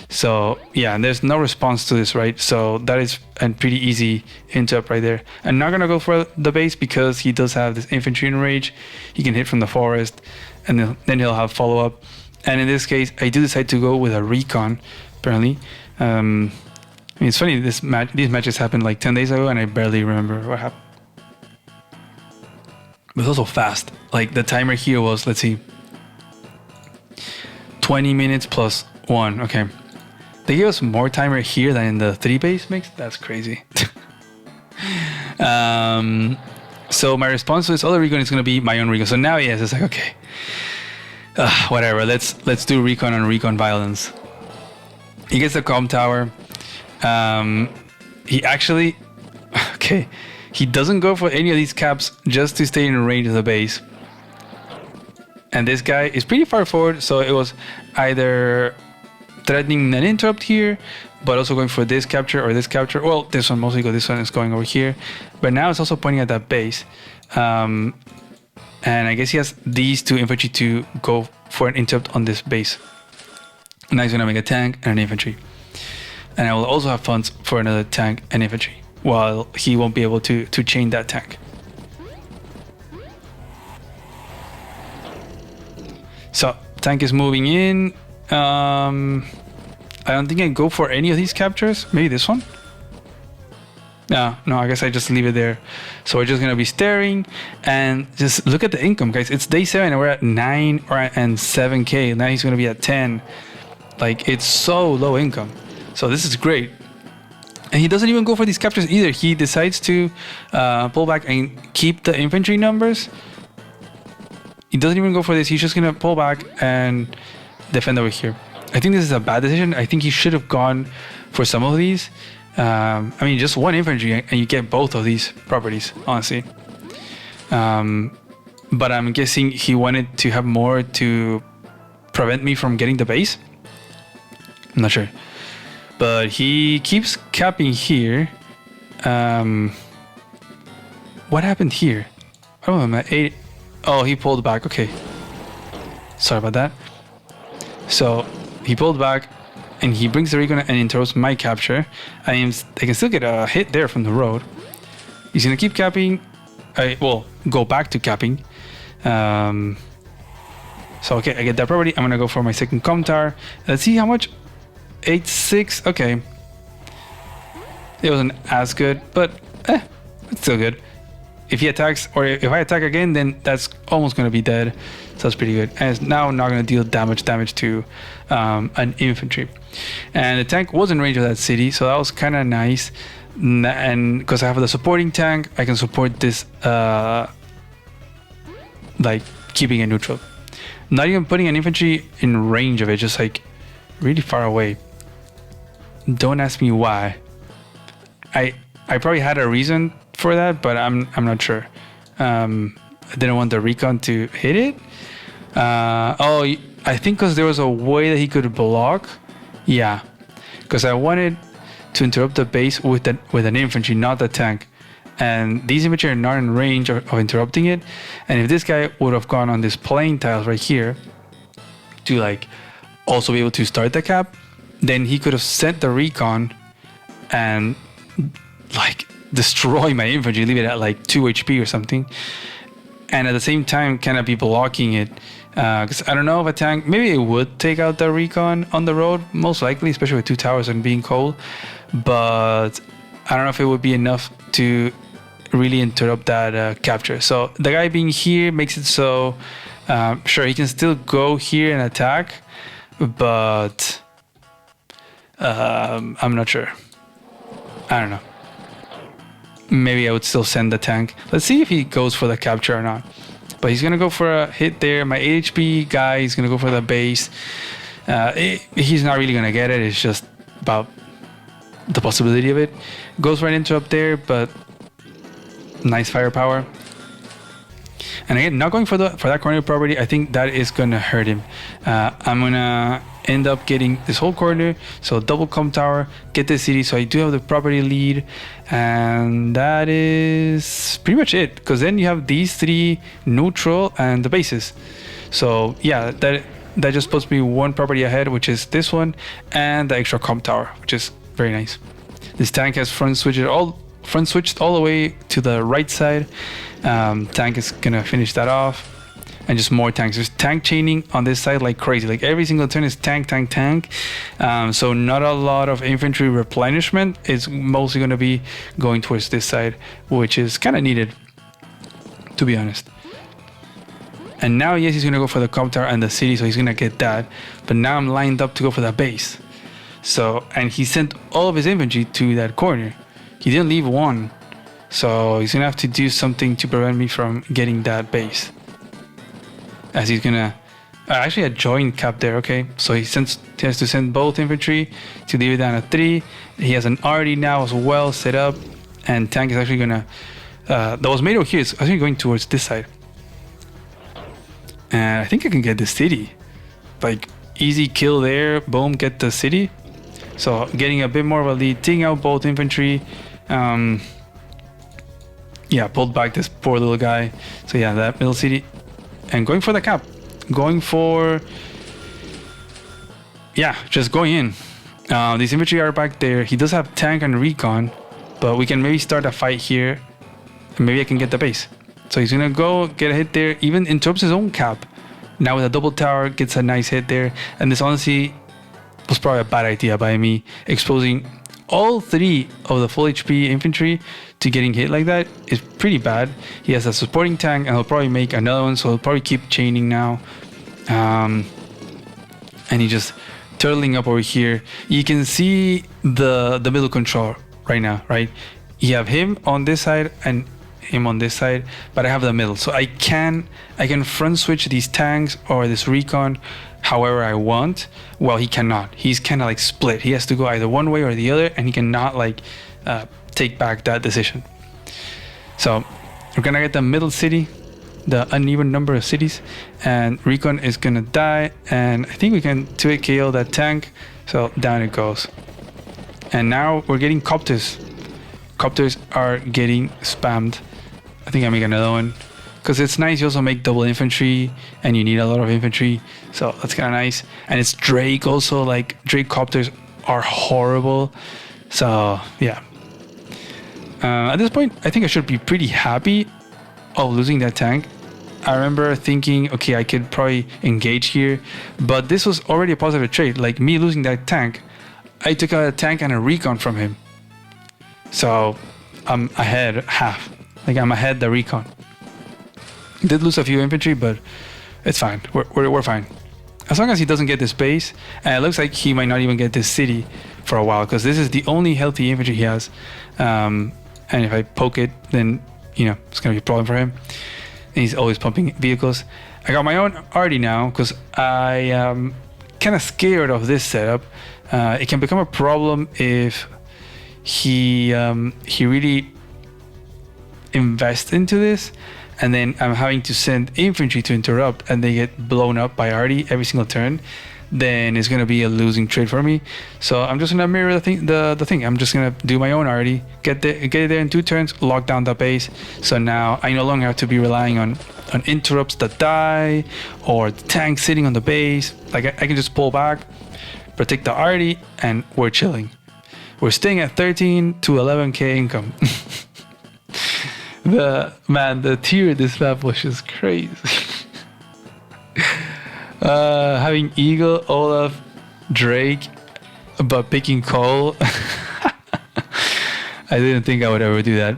So yeah, and there's no response to this, right? So that is a pretty easy interrupt right there. I'm not going to go for the base because he does have this infantry in range. He can hit from the forest, and then he'll have follow-up. And in this case, I do decide to go with a recon, apparently. I mean, it's funny, these matches happened like 10 days ago, and I barely remember what happened. But it's also fast. Like the timer here was, let's see, 20 minutes plus 1. Okay. They gave us more timer here than in the 3 base mix. That's crazy. So my response to this other recon is going to be my own recon. So now, yes, it's like, okay, whatever. Let's do recon on recon violence. He gets the comm tower. He actually, okay, he doesn't go for any of these caps just to stay in range of the base. And this guy is pretty far forward, so it was either threatening an interrupt here, but also going for this capture or this capture. Well, this one mostly, this one is going over here, but now it's also pointing at that base. And I guess he has these two infantry to go for an interrupt on this base. Now he's gonna make a tank and an infantry. And I will also have funds for another tank and infantry, while he won't be able to chain that tank. So tank is moving in. I don't think I go for any of these captures. Maybe this one. No, I guess I just leave it there. So we're just gonna be staring and just look at the income, guys. It's day 7 and we're at 9 and 7k. Now he's gonna be at 10. Like, it's so low income. So this is great. And he doesn't even go for these captures either. He decides to pull back and keep the infantry numbers. He doesn't even go for this. He's just gonna pull back and defend over here. I think this is a bad decision. I think he should have gone for some of these. I mean, just one infantry and you get both of these properties, honestly. But I'm guessing he wanted to have more to prevent me from getting the base. I'm not sure. But he keeps capping here. What happened here? Oh, I'm at 8. Oh, he pulled back. Okay. Sorry about that. So he pulled back and he brings the recon and interrupts my capture. I can still get a hit there from the road. He's gonna keep capping. Well, go back to capping. So okay, I get that property. I'm gonna go for my second com tower. Let's see how much. 8-6. Okay. It wasn't as good, but it's still good. If he attacks, or if I attack again, then that's almost gonna be dead. So that's pretty good. And it's now not gonna deal damage to an infantry. And the tank was in range of that city, so that was kind of nice. And because I have the supporting tank, I can support this, like keeping it neutral. Not even putting an infantry in range of it, just like really far away. Don't ask me why. I probably had a reason for that, but I'm not sure. I didn't want the recon to hit it. I think because there was a way that he could block. Yeah, because I wanted to interrupt the base with an infantry, not the tank. And these infantry are not in range of interrupting it. And if this guy would have gone on this plain tiles right here to like also be able to start the cap, then he could have sent the recon and like destroy my infantry, leave it at like 2 HP or something, and at the same time kind of be blocking it. Because I don't know if a tank, maybe it would take out the recon on the road, most likely, especially with 2 towers and being cold, but I don't know if it would be enough to really interrupt that capture. So the guy being here makes it so sure he can still go here and attack, but I'm not sure. I don't know. Maybe I would still send the tank. Let's see if he goes for the capture or not. But he's gonna go for a hit there. My 8 HP guy is gonna go for the base. He's not really gonna get it. It's just about the possibility of it. Goes for an interrupt there, but nice firepower. And again, not going for that corner property. I think that is gonna hurt him. I'm gonna end up getting this whole corner, so double com tower, get the city, so I do have the property lead, and that is pretty much it, because then you have these 3 neutral and the bases. So yeah, that just puts me 1 property ahead, which is this one, and the extra com tower, which is very nice. This tank has front switched all the way to the right side. Tank is gonna finish that off. And just more tanks. There's tank chaining on this side like crazy. Like every single turn is tank. So not a lot of infantry replenishment. It's mostly going to be going towards this side, which is kind of needed, to be honest. And now, yes, he's going to go for the com tower and the city, so he's going to get that. But now I'm lined up to go for that base. So, and he sent all of his infantry to that corner. He didn't leave one. So he's going to have to do something to prevent me from getting that base. As he's gonna actually a joint cap there. Okay, so he has to send both infantry to leave it down at 3. He has an arty now as well set up, and tank is actually gonna that was made over here is actually going towards this side. And I think I can get the city. Like, easy kill there. Boom, get the city. So getting a bit more of a lead, taking out both infantry. Yeah, pulled back this poor little guy. So yeah, that middle city. And going for the cap. Going for... Yeah, just going in. These infantry are back there. He does have tank and recon. But we can maybe start a fight here. And maybe I can get the base. So he's going to go get a hit there. Even interrupts his own cap. Now with a double tower, gets a nice hit there. And this honestly was probably a bad idea by me. Exposing all 3 of the full HP infantry to getting hit like that is pretty bad. He has a supporting tank and he'll probably make another one. So he'll probably keep chaining now. And he just turtling up over here. You can see the middle control right now, right? You have him on this side and him on this side, but I have the middle, so I can front switch these tanks or this recon however I want. Well, he cannot. He's kind of like split. He has to go either one way or the other, and he cannot like take back that decision. So we're gonna get the middle city, the uneven number of cities, and recon is gonna die, and I think we can 2-hit KO that tank. So down it goes. And now we're getting copters. Copters are getting spammed. I think I make another one because it's nice. You also make double infantry and you need a lot of infantry, so that's kind of nice. And it's Drake also. Like, Drake copters are horrible. So yeah, at this point I think I should be pretty happy of losing that tank. I remember thinking, okay, I could probably engage here, but this was already a positive trade. Like, me losing that tank, I took out a tank and a recon from him, so I'm ahead half. Like, I'm ahead the recon. Did lose a few infantry, but it's fine. We're fine. As long as he doesn't get this base, and it looks like he might not even get this city for a while, because this is the only healthy infantry he has. And if I poke it, then, you know, it's going to be a problem for him. And he's always pumping vehicles. I got my own arty now, because I am kind of scared of this setup. It can become a problem if he really invest into this, and then I'm having to send infantry to interrupt and they get blown up by arty every single turn. Then it's gonna be a losing trade for me. So I'm just gonna mirror the thing. I'm just gonna do my own arty, get it there in 2 turns, lock down the base. So now I no longer have to be relying on interrupts that die or the tank sitting on the base. Like, I can just pull back, protect the arty, and we're chilling. We're staying at 13 to 11k income. The tier of this map was just crazy. Having Eagle, Olaf, Drake, but picking Cole. I didn't think I would ever do that.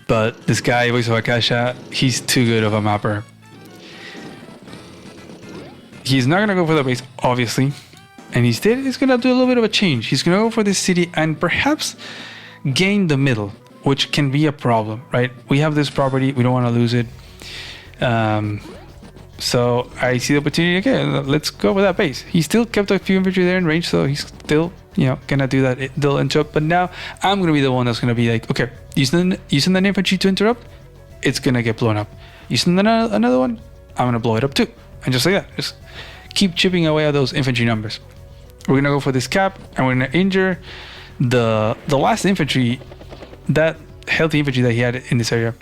But this guy, Voice of Akasha, he's too good of a mapper. He's not gonna go for the base, obviously. And instead, he's gonna do a little bit of a change. He's gonna go for this city and perhaps gain the middle, which can be a problem, right? We have this property, we don't want to lose it. So I see the opportunity. Okay, let's go with that base. He still kept a few infantry there in range, so he's still, you know, gonna do that. They'll interrupt, but now I'm gonna be the one that's gonna be like, okay, using the infantry to interrupt, it's gonna get blown up. Using another one, I'm gonna blow it up too, and just like that, just keep chipping away at those infantry numbers. We're gonna go for this cap, and we're gonna injure the last infantry, that healthy infantry that he had in this area.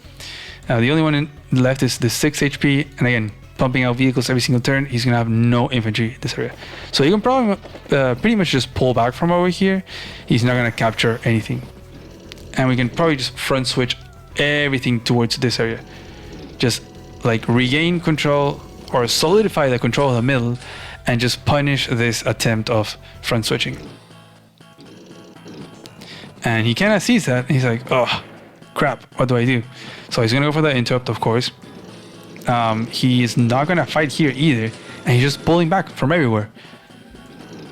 The only one left is the 6 HP, and again, pumping out vehicles every single turn. He's gonna have no infantry in this area, so you can probably pretty much just pull back from over here. He's not gonna capture anything, and we can probably just front switch everything towards this area, just like regain control or solidify the control of the middle, and just punish this attempt of front switching. And he kind of sees that, and he's like, oh crap, what do I do? So he's gonna go for the interrupt, of course. He is not gonna fight here either, and he's just pulling back from everywhere.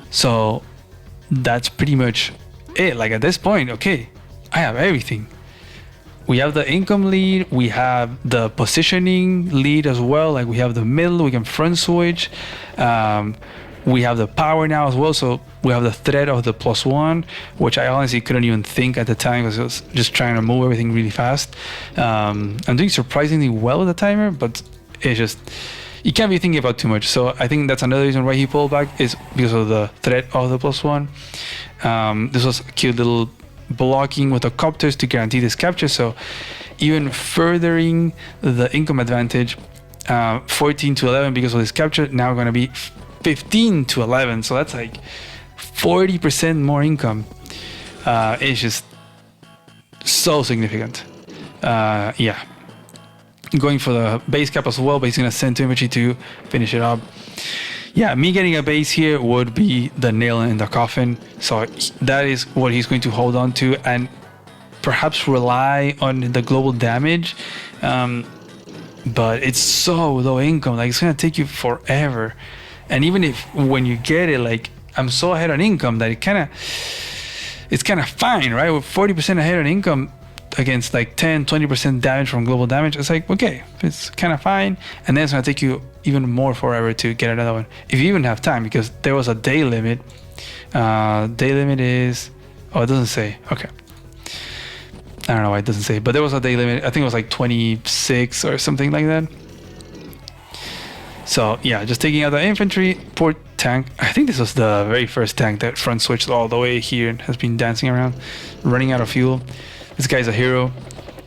So that's pretty much it. Like, at this point, okay, I have everything. We have the income lead, we have the positioning lead as well. Like, we have the middle, we can front switch. We have the power now as well, so we have the threat of the +1, which I honestly couldn't even think at the time because I was just trying to move everything really fast. I'm doing surprisingly well with the timer, but it's just, you can't be thinking about too much. So I think that's another reason why he pulled back, is because of the threat of the +1. This was a cute little blocking with the copters to guarantee this capture, so even furthering the income advantage. 14 to 11 because of this capture, now going to be 15 to 11, so that's like 40% more income. It's just so significant. Yeah, going for the base cap as well, but he's going to send 2 infantry to finish it up. Yeah, me getting a base here would be the nail in the coffin, so that is what he's going to hold on to and perhaps rely on the global damage. But it's so low income, like it's gonna take you forever. And even if when you get it, like I'm so ahead on income that it's kind of fine, right? With 40% ahead on income against like 10-20% damage from global damage, it's like, okay, it's kind of fine. And then it's gonna take you even more forever to get another one, if you even have time, because there was a day limit. Day limit is, oh, it doesn't say. Okay, I don't know why it doesn't say, but there was a day limit. I think it was like 26 or something like that. So yeah, just taking out the infantry. Poor tank. I think this was the very first tank that front switched all the way here and has been dancing around, running out of fuel. This guy's a hero.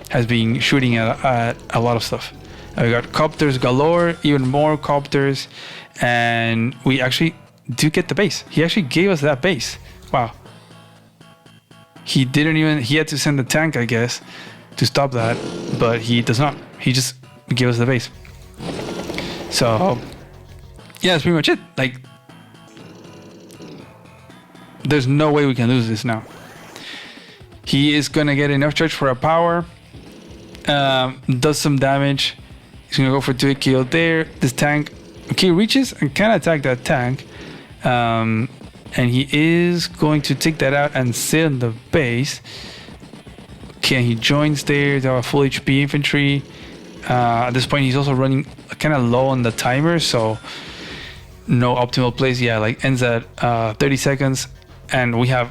Has been shooting at a lot of stuff. We got copters galore, even more copters, and we actually do get the base. He actually gave us that base. Wow. He didn't even, he had to send the tank, I guess, to stop that, but he does not. He just gave us the base. So yeah, that's pretty much it. Like, there's no way we can lose this now. He is gonna get enough charge for a power, does some damage. He's gonna go for 2 kill there. This tank, okay, reaches and can attack that tank. And he is going to take that out and sit on the base. Okay, he joins there. They have a full HP infantry. At this point, he's also running kind of low on the timer, so no optimal place. Yeah, like ends at 30 seconds, and we're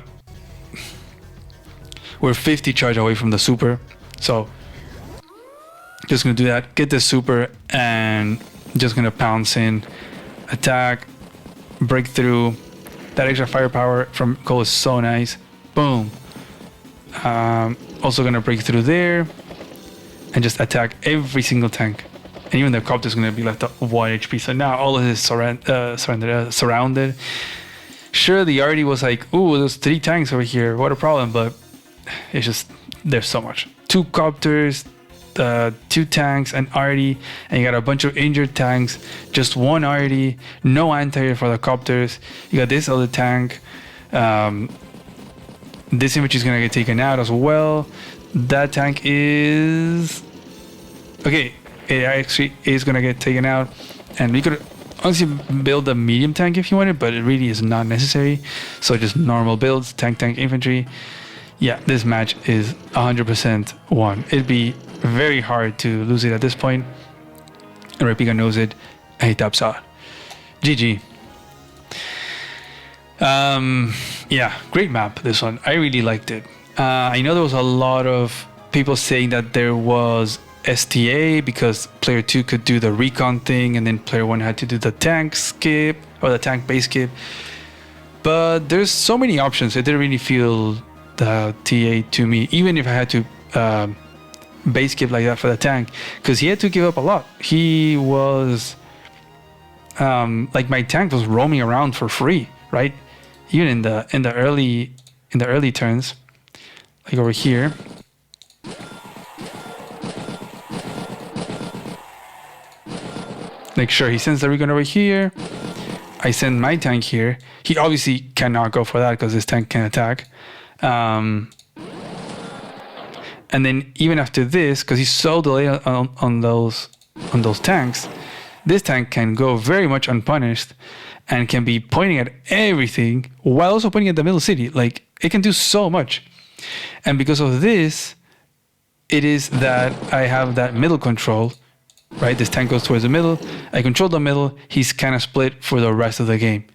50 charge away from the super. So just gonna do that. Get the super and just gonna pounce in, attack, breakthrough. That extra firepower from Cole is so nice. Boom. Also gonna break through there and just attack every single tank. And even the copter is gonna be left at 1 HP. So now all of this surrounded. Sure, the arty was like, ooh, there's 3 tanks over here. What a problem, but it's just, there's so much. 2 copters, 2 tanks, an arty, and you got a bunch of injured tanks, just 1 arty, no anti-air for the copters. You got this other tank. This infantry is gonna get taken out as well. That tank is okay. It actually is gonna get taken out, and we could honestly build a medium tank if you wanted, but it really is not necessary. So just normal builds, tank, infantry. Yeah, this match is 100% won. It'd be very hard to lose it at this point. And Repica knows it, and he taps out. GG. Yeah, great map, this one. I really liked it. I know there was a lot of people saying that there was STA because player 2 could do the recon thing, and then player 1 had to do the tank skip or the tank base skip. But there's so many options. It didn't really feel the TA to me, even if I had to base skip like that for the tank, because he had to give up a lot. He was like, my tank was roaming around for free, right? Even in the early turns, like over here. Like, sure, he sends the recon over here. I send my tank here. He obviously cannot go for that because this tank can attack. And then even after this, because he's so delayed on those tanks, this tank can go very much unpunished and can be pointing at everything while also pointing at the middle city. Like, it can do so much. And because of this, it is that I have that middle control, right? This tank goes towards the middle. I control the middle. He's kind of split for the rest of the game.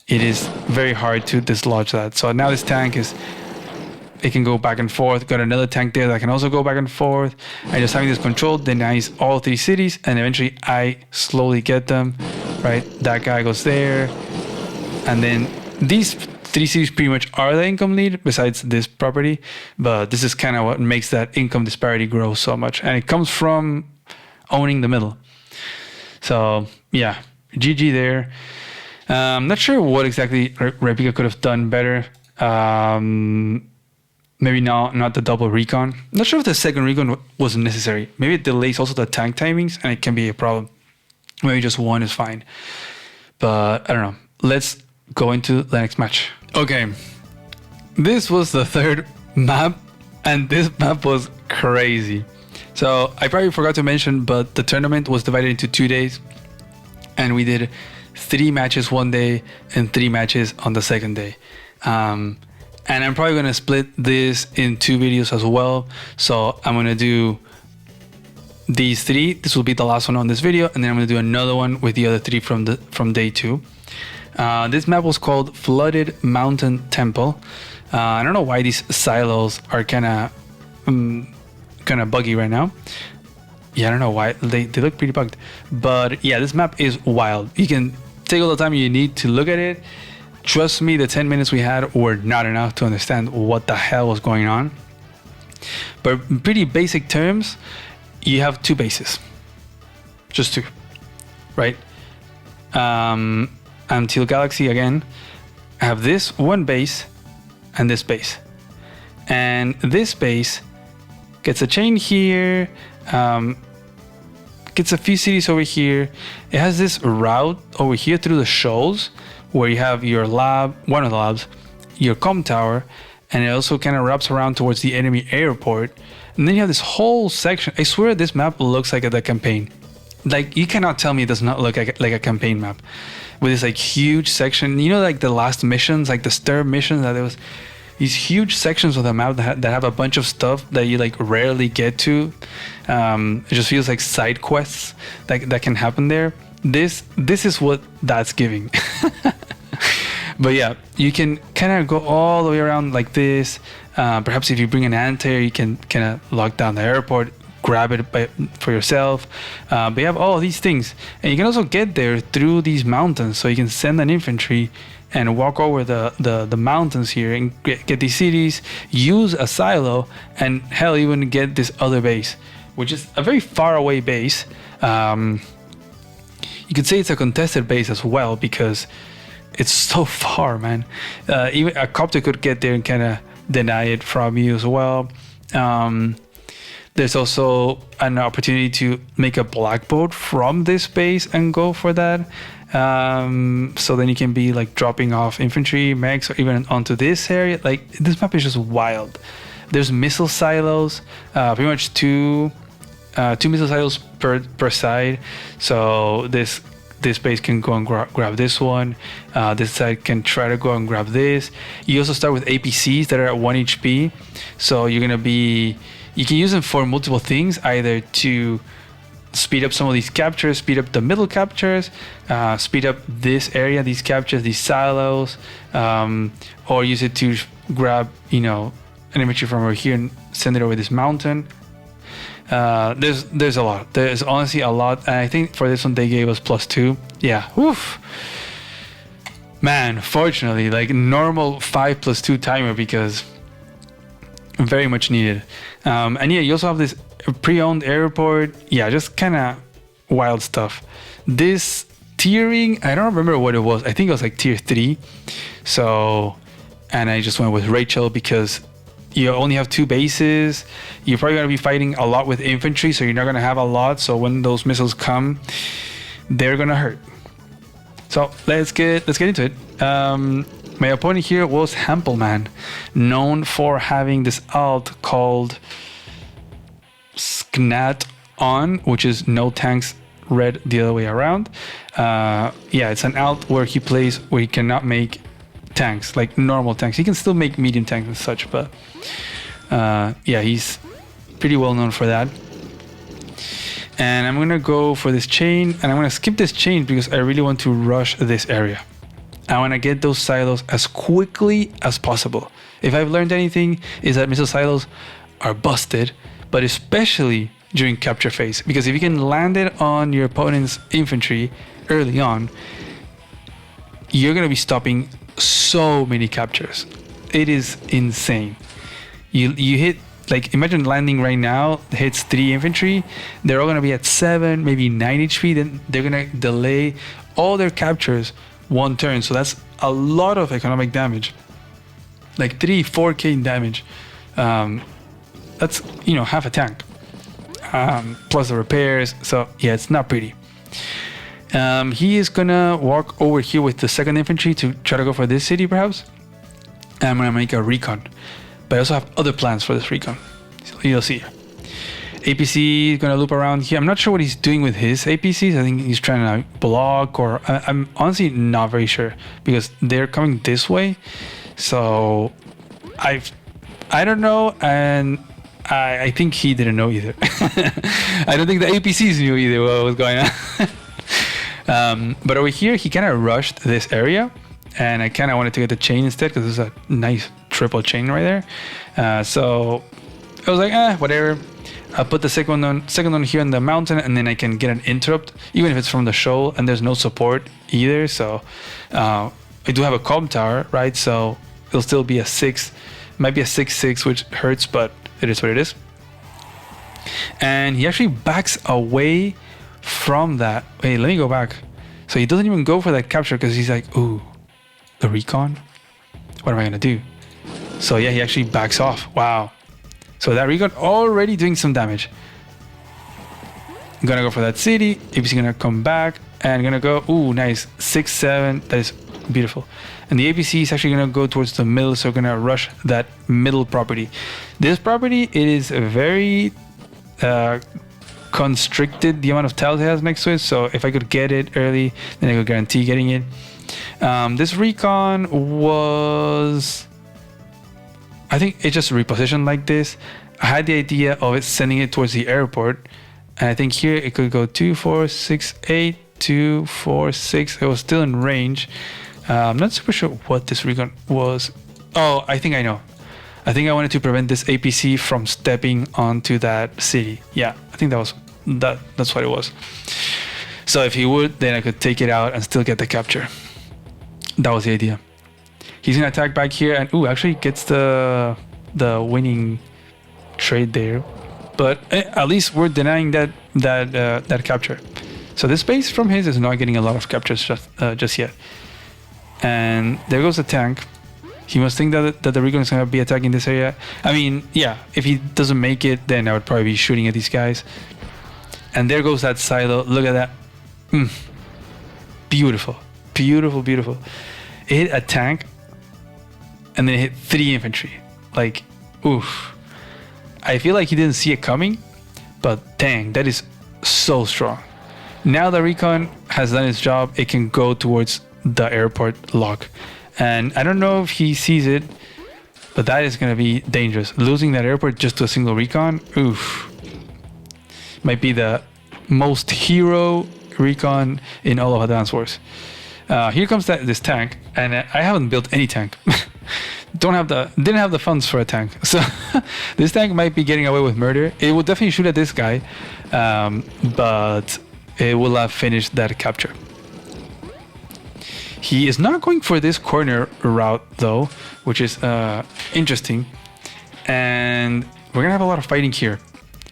it is very hard to dislodge that. So now this tank is, it can go back and forth. Got another tank there that can also go back and forth. And just having this control denies all 3 cities, and eventually I slowly get them, right? That guy goes there, and then these 3 cities pretty much are the income lead besides this property, but this is kind of what makes that income disparity grow so much, and it comes from owning the middle. So yeah, GG there. Not sure what exactly Replica could have done better. Maybe not the double recon. Not sure if the second recon was necessary. Maybe it delays also the tank timings, and it can be a problem. Maybe just one is fine. But I don't know. Let's go into the next match. Okay. This was the 3rd map, and this map was crazy. So I probably forgot to mention, but the tournament was divided into 2 days, and we did 3 matches one day and 3 matches on the second day. And I'm probably going to split this in 2 videos as well. So I'm going to do these 3. This will be the last one on this video. And then I'm going to do another one with the other 3 from day 2. This map was called Flooded Mountain Temple. I don't know why these silos are kind of buggy right now. Yeah, I don't know why. They look pretty bugged. But yeah, this map is wild. You can take all the time you need to look at it. Trust me, the 10 minutes we had were not enough to understand what the hell was going on. But in pretty basic terms, you have 2 bases. Just 2, right? Until Galaxy again, I have this one base and this base. And this base gets a chain here, gets a few cities over here. It has this route over here through the shoals, where you have your lab, one of the labs, your comm tower, and it also kind of wraps around towards the enemy airport. And then you have this whole section. I swear this map looks like the campaign. Like, you cannot tell me it does not look like a campaign map. With this like huge section, you know, like the last missions, like the Stir missions, that there was these huge sections of the map that have a bunch of stuff that you like rarely get to. It just feels like side quests that can happen there. This is what that's giving. But yeah, you can kind of go all the way around like this. Perhaps if you bring an anti-air, you can kind of lock down the airport, grab it for yourself. But you have all these things, and you can also get there through these mountains. So you can send an infantry and walk over the mountains here and get these cities, use a silo, and hell, even get this other base, which is a very far away base. You could say it's a contested base as well, because it's so far, man. Even a copter could get there and kind of deny it from you as well. There's also an opportunity to make a black boat from this base and go for that. So then you can be like dropping off infantry, mechs, or even onto this area. Like, this map is just wild. There's missile silos, pretty much two missile silos per side. So this base can go and grab this one. This side can try to go and grab this. You also start with APCs that are at 1 HP. So you can use them for multiple things, either to speed up some of these captures, speed up the middle captures, speed up this area, these captures, these silos, or use it to grab, an infantry from over here and send it over this mountain. There's a lot. There's honestly a lot, and I think for this one they gave us +2. Yeah, woof. Man, fortunately, like normal 5+2 timer, because very much needed. And yeah, you also have this pre-owned airport. Yeah, just kind of wild stuff. This tiering, I don't remember what it was. I think it was like tier 3. So, and I just went with Rachel because you only have 2 bases. You're probably going to be fighting a lot with infantry, so you're not going to have a lot. So when those missiles come, they're going to hurt. So let's get into it. My opponent here was Hampelman, known for having this alt called Sknat on, which is no tanks read the other way around. Yeah, it's an alt where he plays where he cannot make tanks, like normal tanks. He can still make medium tanks and such, but yeah, he's pretty well known for that. And I'm gonna go for this chain, and I'm gonna skip this chain because I really want to rush this area. I want to get those silos as quickly as possible. If I've learned anything, is that missile silos are busted, but especially during capture phase, because if you can land it on your opponent's infantry early on, you're going to be stopping so many captures. It is insane. You hit, like, imagine landing right now, hits 3 infantry, they're all going to be at 7, maybe 9 HP, then they're going to delay all their captures 1 turn. So that's a lot of economic damage, like 3-4k damage. That's, you know, half a tank, plus the repairs. So yeah, it's not pretty. He is gonna walk over here with the 2nd infantry to try to go for this city perhaps. And I'm gonna make a recon, but I also have other plans for this recon, so you'll see. APC is gonna loop around here. I'm not sure what he's doing with his APCs. I think he's trying to block, or I'm honestly not very sure, because they're coming this way. So I don't know, and I think he didn't know either. I don't think the APCs knew either what was going on. But over here, he kind of rushed this area, and I kind of wanted to get the chain instead, because there's a nice triple chain right there. So I was like, whatever. I'll put the second one here in the mountain, and then I can get an interrupt, even if it's from the shoal and there's no support either. So I do have a comm tower, right? So it'll still be a 6, might be a 6-6, which hurts, but it is what it is. And he actually backs away from that. Wait, let me go back. So he doesn't even go for that capture, because he's like, ooh, the recon? What am I gonna do? So yeah, he actually backs off. Wow. So that recon already doing some damage. I'm gonna go for that city. APC gonna come back and gonna go, ooh, nice, 6-7. That is beautiful. And the APC is actually gonna go towards the middle, so gonna rush that middle property. This property, it is very constricted, the amount of tiles it has next to it. So if I could get it early, then I could guarantee getting it. This recon was, I think it just repositioned like this. I had the idea of it sending it towards the airport, and I think here it could go 2, 4, 6, 8, 2, 4, 6. It was still in range. I'm not super sure what this recon was. Oh, I think I know. I think I wanted to prevent this APC from stepping onto that city. Yeah, I think that's what it was. So if he would, then I could take it out and still get the capture. That was the idea. He's gonna attack back here, and ooh, actually gets the winning trade there. But at least we're denying that capture. So this base from his is not getting a lot of captures just yet. And there goes the tank. He must think that the recon is gonna be attacking this area. I mean, yeah, if he doesn't make it, then I would probably be shooting at these guys. And there goes that silo. Look at that. Beautiful, beautiful, beautiful. It hit a tank, and then it hit 3 infantry. Like, oof. I feel like he didn't see it coming, but dang, that is so strong. Now the recon has done its job. It can go towards the airport lock. And I don't know if he sees it, but that is going to be dangerous. Losing that airport just to a single recon, oof. Might be the most hero recon in all of Advance Wars. Here comes this tank, and I haven't built any tank. Didn't have the funds for a tank, so this tank might be getting away with murder. It will definitely shoot at this guy, but it will have finished that capture. He is not going for this corner route though, which is interesting, and we're gonna have a lot of fighting here.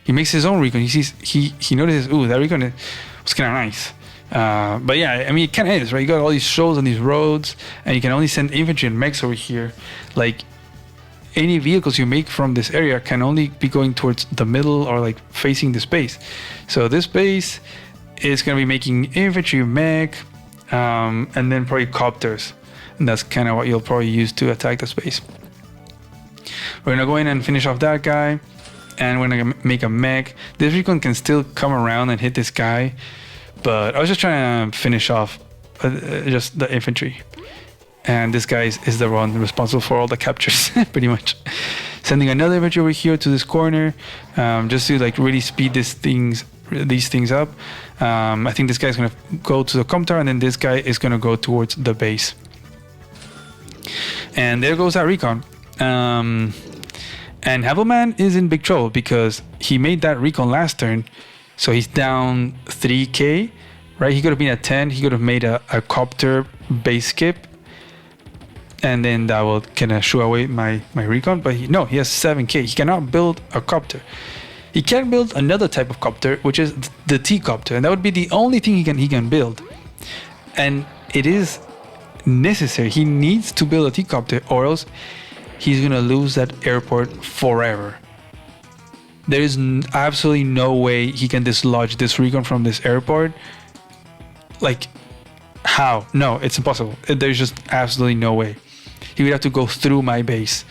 He makes his own recon. He notices, ooh, that recon was kind of nice. But yeah, I mean, it kind of is, right? You got all these shoals and these roads, and you can only send infantry and mechs over here. Like, any vehicles you make from this area can only be going towards the middle or like facing this base. So this base is going to be making infantry, mech, and then probably copters. And that's kind of what you'll probably use to attack the space. We're going to go in and finish off that guy, and we're going to make a mech. This recon can still come around and hit this guy, but I was just trying to finish off just the infantry. And this guy is the one responsible for all the captures, pretty much. Sending another infantry over here to this corner, just to like really speed these things up. I think this guy's gonna go to the comm tower, and then this guy is gonna go towards the base. And there goes that recon. And Havelman is in big trouble because he made that recon last turn. So he's down 3k, right? He could have been at 10. He could have made a copter base skip. And then that will kind of shoo away my recon. But no, he has 7k. He cannot build a copter. He can build another type of copter, which is the T-copter. And that would be the only thing he can build. And it is necessary. He needs to build a T-copter or else he's going to lose that airport forever. There is absolutely no way he can dislodge this recon from this airport. Like, how? No, it's impossible. There's just absolutely no way. He would have to go through my base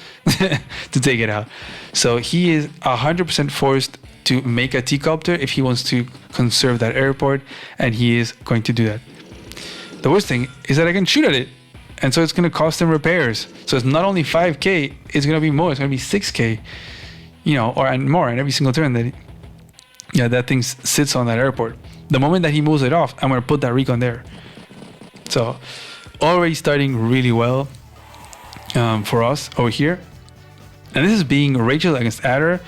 to take it out. So he is 100% forced to make a T-copter if he wants to conserve that airport, and he is going to do that. The worst thing is that I can shoot at it, and so it's going to cost him repairs. So it's not only 5k, it's going to be more. It's going to be 6k, you know, and more in every single turn that thing sits on that airport. The moment that he moves it off, I'm going to put that recon there. So already starting really well for us over here. And this is being Rachel against Adder.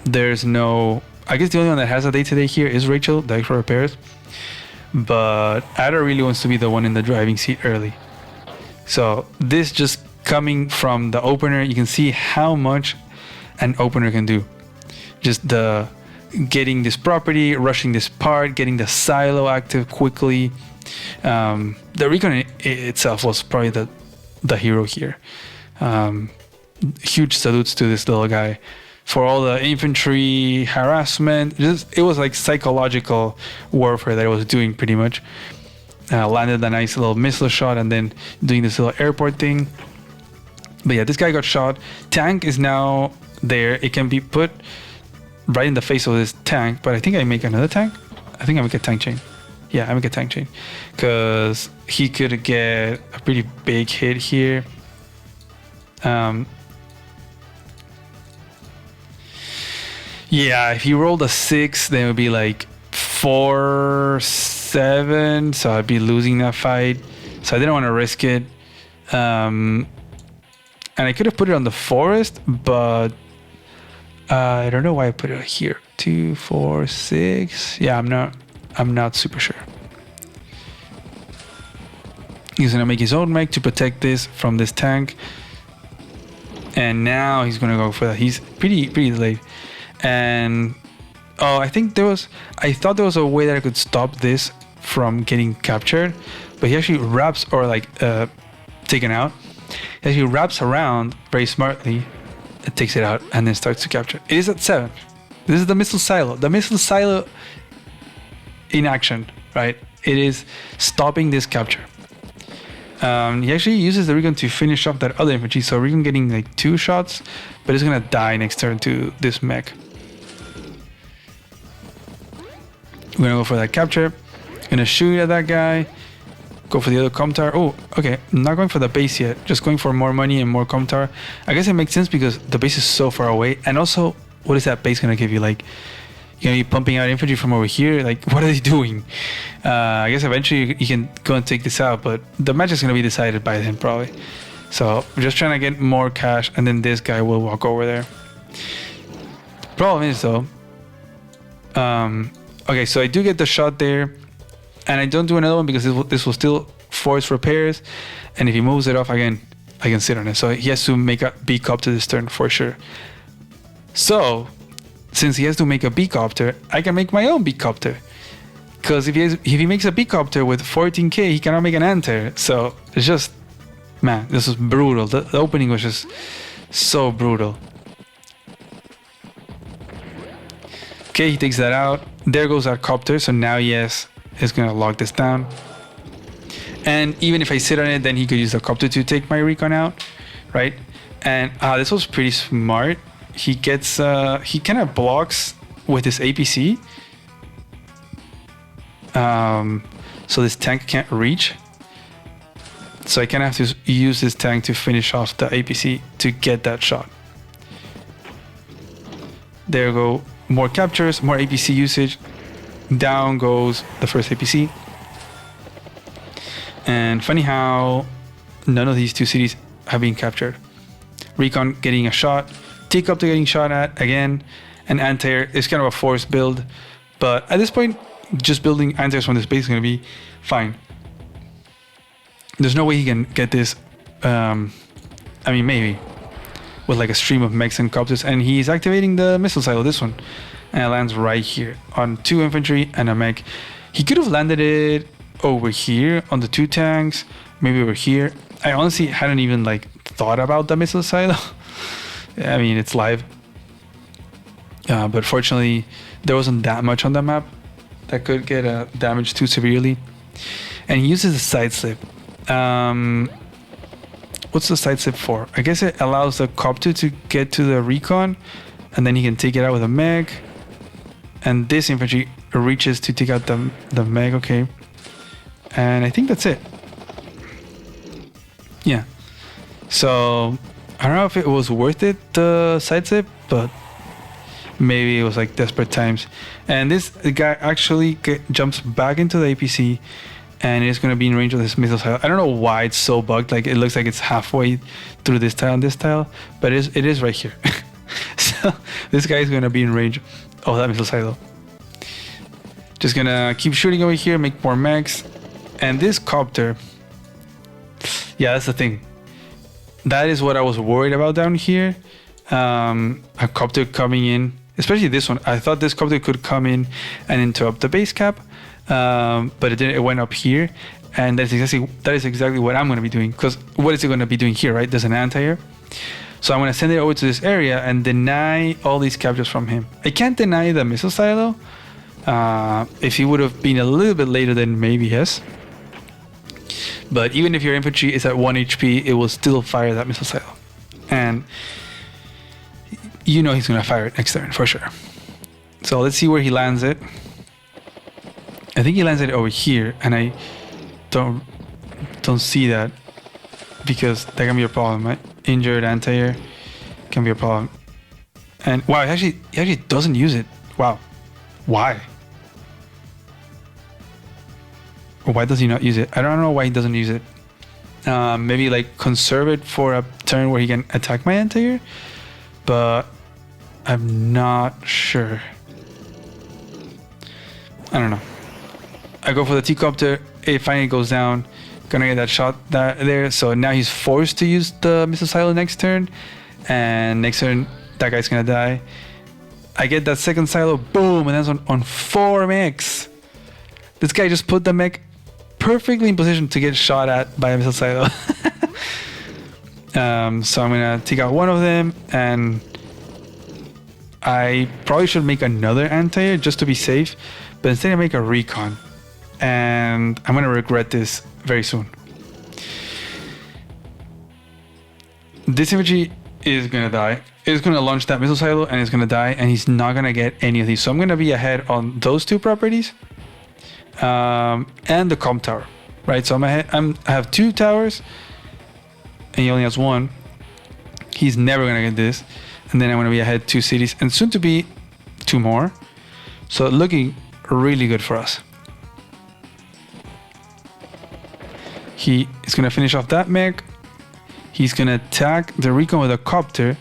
There's no, I guess the only one that has a day-to-day here is Rachel, the extra repairs. But Adder really wants to be the one in the driving seat early. So this just coming from the opener, you can see how much an opener can do. Just the getting this property, rushing this part, getting the silo active quickly. The recon itself was probably the hero here. Huge salutes to this little guy for all the infantry harassment. It was like psychological warfare that it was doing pretty much. Landed a nice little missile shot and then doing this little airport thing. But yeah, this guy got shot. Tank is now there. It can be put right in the face of this tank, but I think I make another tank. I think I make a tank chain. Yeah, I make a tank chain because he could get a pretty big hit here. Yeah, if he rolled a 6, then it would be like 4-7, so I'd be losing that fight. So I didn't want to risk it. And I could have put it on the forest, but I don't know why I put it here. 2, 4, 6. Yeah, I'm not super sure. He's gonna make his own mech to protect this from this tank. And now he's gonna go for that. He's pretty delayed. And oh, I thought there was a way that I could stop this from getting captured, but he actually wraps or like taken out. He actually wraps around very smartly, it takes it out, and then starts to capture. It is at 7. This is the missile silo. The missile silo in action, right? It is stopping this capture. He actually uses the recon to finish off that other infantry, so recon getting like 2 shots, but it's gonna die next turn to this mech. We're gonna go for that capture. Gonna shoot at that guy. Go for the other com tower. Oh, okay. I'm not going for the base yet. Just going for more money and more com tower. I guess it makes sense because the base is so far away. And also, what is that base gonna give you? Like, you're gonna be pumping out infantry from over here. Like, what are they doing? I guess eventually you can go and take this out, but the match is gonna be decided by him probably. So we're just trying to get more cash, and then this guy will walk over there. Problem is though, okay, so I do get the shot there, and I don't do another one because this will still force repairs, and if he moves it off again, I can sit on it. So he has to make a B-copter this turn for sure. So since he has to make a B-copter, I can make my own B-copter. Because if he makes a B-copter with 14k, he cannot make an anti-air. So it's just, man, this was brutal. The opening was just so brutal. Okay, he takes that out. There goes our copter. So now, yes, he's going to lock this down. And even if I sit on it, then he could use the copter to take my recon out, right? And this was pretty smart. He gets, he kind of blocks with his APC. So this tank can't reach. So I kind of have to use this tank to finish off the APC to get that shot. There go more captures, more APC usage. Down goes the first APC. And funny how none of these two cities have been captured. Recon getting a shot, T-Copter getting shot at again, and anti-air is kind of a forced build. But at this point, just building anti-airs from this base is going to be fine. There's no way he can get this, I mean maybe, with like a stream of mechs and copters, and he's activating the missile silo, this one. And it lands right here on 2 infantry and a mech. He could have landed it over here on the 2 tanks, maybe over here. I honestly hadn't even like thought about the missile silo. I mean, it's live. But fortunately, there wasn't that much on the map that could get damaged too severely. And he uses the side slip. What's the side slip for? I guess it allows the copter to get to the recon, and then he can take it out with a mech. And this infantry reaches to take out the mech, okay. And I think that's it. Yeah. So, I don't know if it was worth it, the side slip, but maybe it was like desperate times. And the guy actually jumps back into the APC, and it's going to be in range of this missile tile. I don't know why it's so bugged. Like, it looks like it's halfway through this tile and this tile, but it is right here. So this guy is going to be in range of that missile silo. Just going to keep shooting over here, make more mechs. And this copter, yeah, that's the thing. That is what I was worried about down here. A copter coming in, especially this one. I thought this copter could come in and interrupt the base cap. But it didn't. It went up here, and that is exactly what I'm going to be doing. Because what is it going to be doing here, right? There's an anti-air, so I'm going to send it over to this area and deny all these captures from him. I can't deny the missile silo. If he would have been a little bit later, then maybe yes. But even if your infantry is at 1 HP, it will still fire that missile silo, and you know he's going to fire it next turn for sure. So let's see where he lands it. I think he lands it over here, and I don't see that, because that can be a problem, right? Injured anti-air can be a problem. And wow, he actually doesn't use it. Wow, why? Or why does he not use it? I don't know why he doesn't use it. Maybe like conserve it for a turn where he can attack my anti-air, but I'm not sure. I don't know. I go for the T-Copter, it finally goes down, gonna get that shot there, so now he's forced to use the missile silo next turn, and next turn, that guy's gonna die. I get that second silo, boom, and that's on 4 mechs. This guy just put the mech perfectly in position to get shot at by a missile silo. So I'm gonna take out one of them, and I probably should make another anti-air just to be safe, but instead I make a recon. And I'm going to regret this very soon. This infantry is going to die. It's going to launch that missile silo and it's going to die, and he's not going to get any of these. So I'm going to be ahead on those 2 properties and the comm tower, right? So I'm ahead. I have 2 towers and he only has 1. He's never going to get this. And then I'm going to be ahead 2 cities and soon to be 2 more. So looking really good for us. He is going to finish off that mech. He's going to attack the recon with a copter.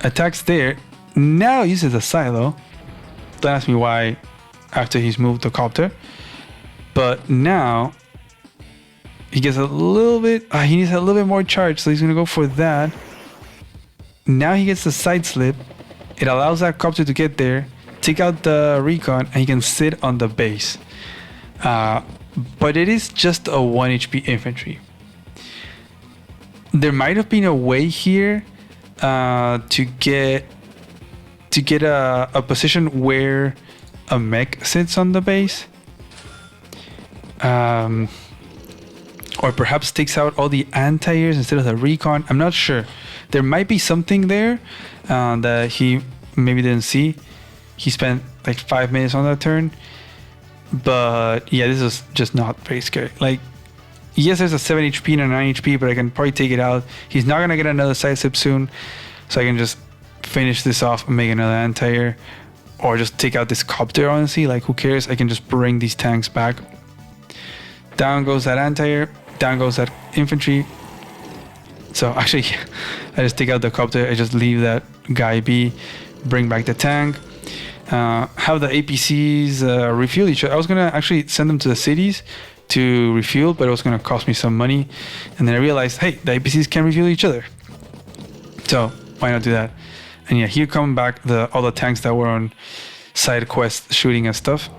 Attacks there. Now uses the silo. Don't ask me why after he's moved the copter. But now he gets a little bit... he needs a little bit more charge, so he's going to go for that. Now he gets the side slip. It allows that copter to get there, take out the recon, and he can sit on the base. But it is just a 1 HP infantry. There might have been a way here to get a position where a mech sits on the base, or perhaps takes out all the anti-airs instead of the recon. I'm not sure. There might be something there that he maybe didn't see. He spent like 5 minutes on that turn. But yeah, this is just not very scary. Like, yes, there's a 7 HP and a 9 HP, but I can probably take it out. He's not going to get another side slip soon, so I can just finish this off and make another anti-air, or just take out this copter, honestly. Like, who cares? I can just bring these tanks back. Down goes that anti-air. down goes that infantry. So actually, I just take out the copter. I just leave that guy be. Bring back the tank. Have the APCs refuel each other. I was gonna actually send them to the cities to refuel, but it was gonna cost me some money. And then I realized, hey, the APCs can refuel each other. So why not do that? And yeah, here come back all the tanks that were on side quests shooting and stuff.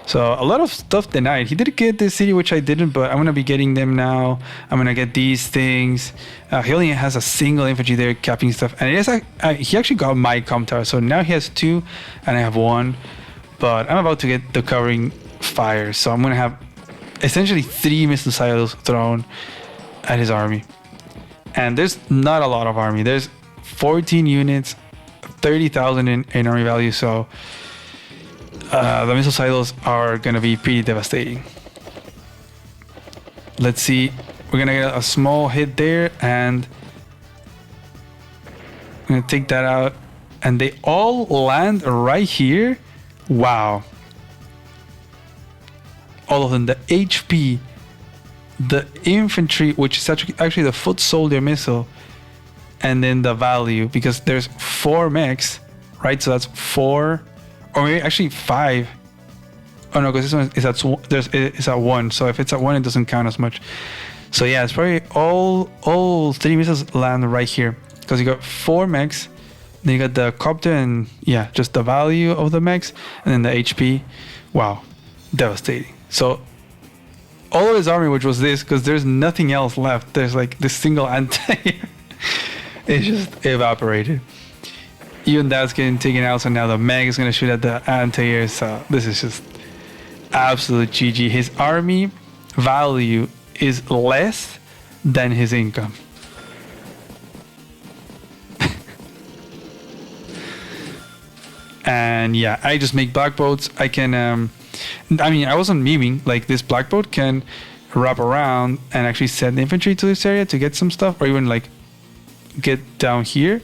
So a lot of stuff denied. He did get this city, which I didn't, but I'm gonna be getting them now. I'm gonna get these things. He only has a single infantry there capping stuff, and he actually got my com tower. So now he has 2, and I have 1. But I'm about to get the covering fire, so I'm gonna have essentially 3 missile silos thrown at his army. And there's not a lot of army. There's 14 units, 30,000 in army value. So. The missile silos are gonna be pretty devastating. Let's see, we're gonna get a small hit there, and I'm gonna take that out, and they all land right here. Wow. All of them, the HP, the infantry, which is actually the foot soldier missile, and then the value, because there's 4 mechs, right? So that's 4. Or maybe actually 5. Oh no, because this one is it's at 1. So if it's at 1, it doesn't count as much. So yeah, it's probably all 3 missiles land right here, because you got 4 mechs, then you got the copter, and yeah, just the value of the mechs, and then the HP. Wow, devastating. So all of his army, which was this, because there's nothing else left. There's like this single anti. It's just evaporated. Even that's getting taken out, so now the Meg is going to shoot at the anti-air. So this is just absolute GG. His army value is less than his income. And yeah, I just make black boats. I can, I mean, I wasn't memeing. Like, this black boat can wrap around and actually send infantry to this area to get some stuff, or even like get down here.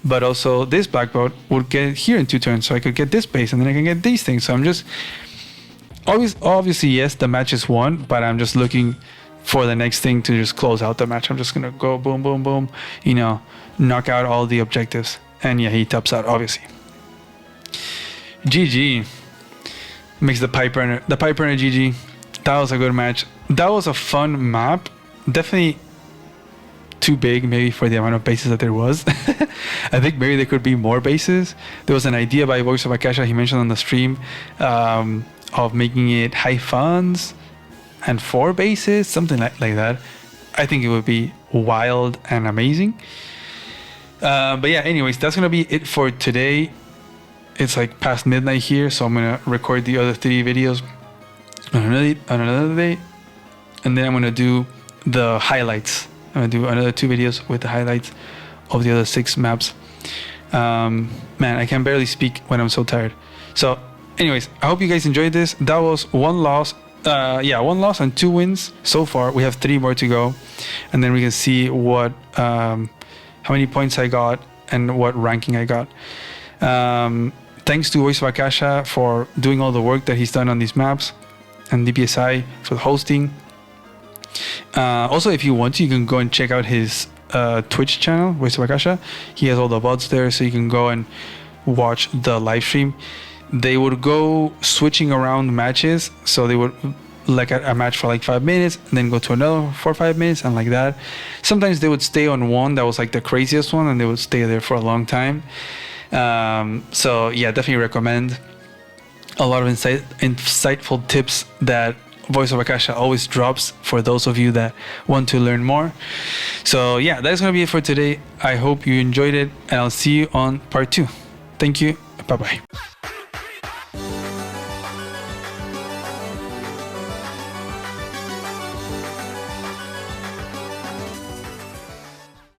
But also this black boat would get here in 2 turns, so I could get this base, and then I can get these things. So I'm just obviously yes, the match is won, but I'm just looking for the next thing to just close out the match. I'm just gonna go boom, boom, boom, you know, knock out all the objectives. And yeah, he taps out, obviously. GG. Makes the pipe burner GG. That was a good match. That was a fun map. Definitely too big maybe for the amount of bases that there was. I think maybe there could be more bases. There was an idea by Voice of Akasha, he mentioned on the stream, of making it high funds and 4 bases, something like that. I think it would be wild and amazing. But yeah, anyways, that's gonna be it for today. It's like past midnight here, so I'm gonna record the other 3 videos on another day, and then I'm gonna do the highlights. I'm gonna do another 2 videos with the highlights of the other 6 maps. Man, I can barely speak when I'm so tired. So anyways, I hope you guys enjoyed this. That was 1 loss. 1 loss and 2 wins so far. We have 3 more to go, and then we can see what how many points I got and what ranking I got. Thanks to Voice of Akasha for doing all the work that he's done on these maps, and DPSI for the hosting. Also, if you want to, you can go and check out his Twitch channel, Voice of Akasha. He has all the VODs there, so you can go and watch the live stream. They would go switching around matches, so they would like a match for like 5 minutes, and then go to another for 5 minutes, and like that. Sometimes they would stay on one that was like the craziest one, and they would stay there for a long time. So yeah, definitely recommend. A lot of insightful tips that Voice of Akasha always drops for those of you that want to learn more. So yeah, that's gonna be it for today. I hope you enjoyed it, and I'll see you on part 2. Thank you. Bye bye.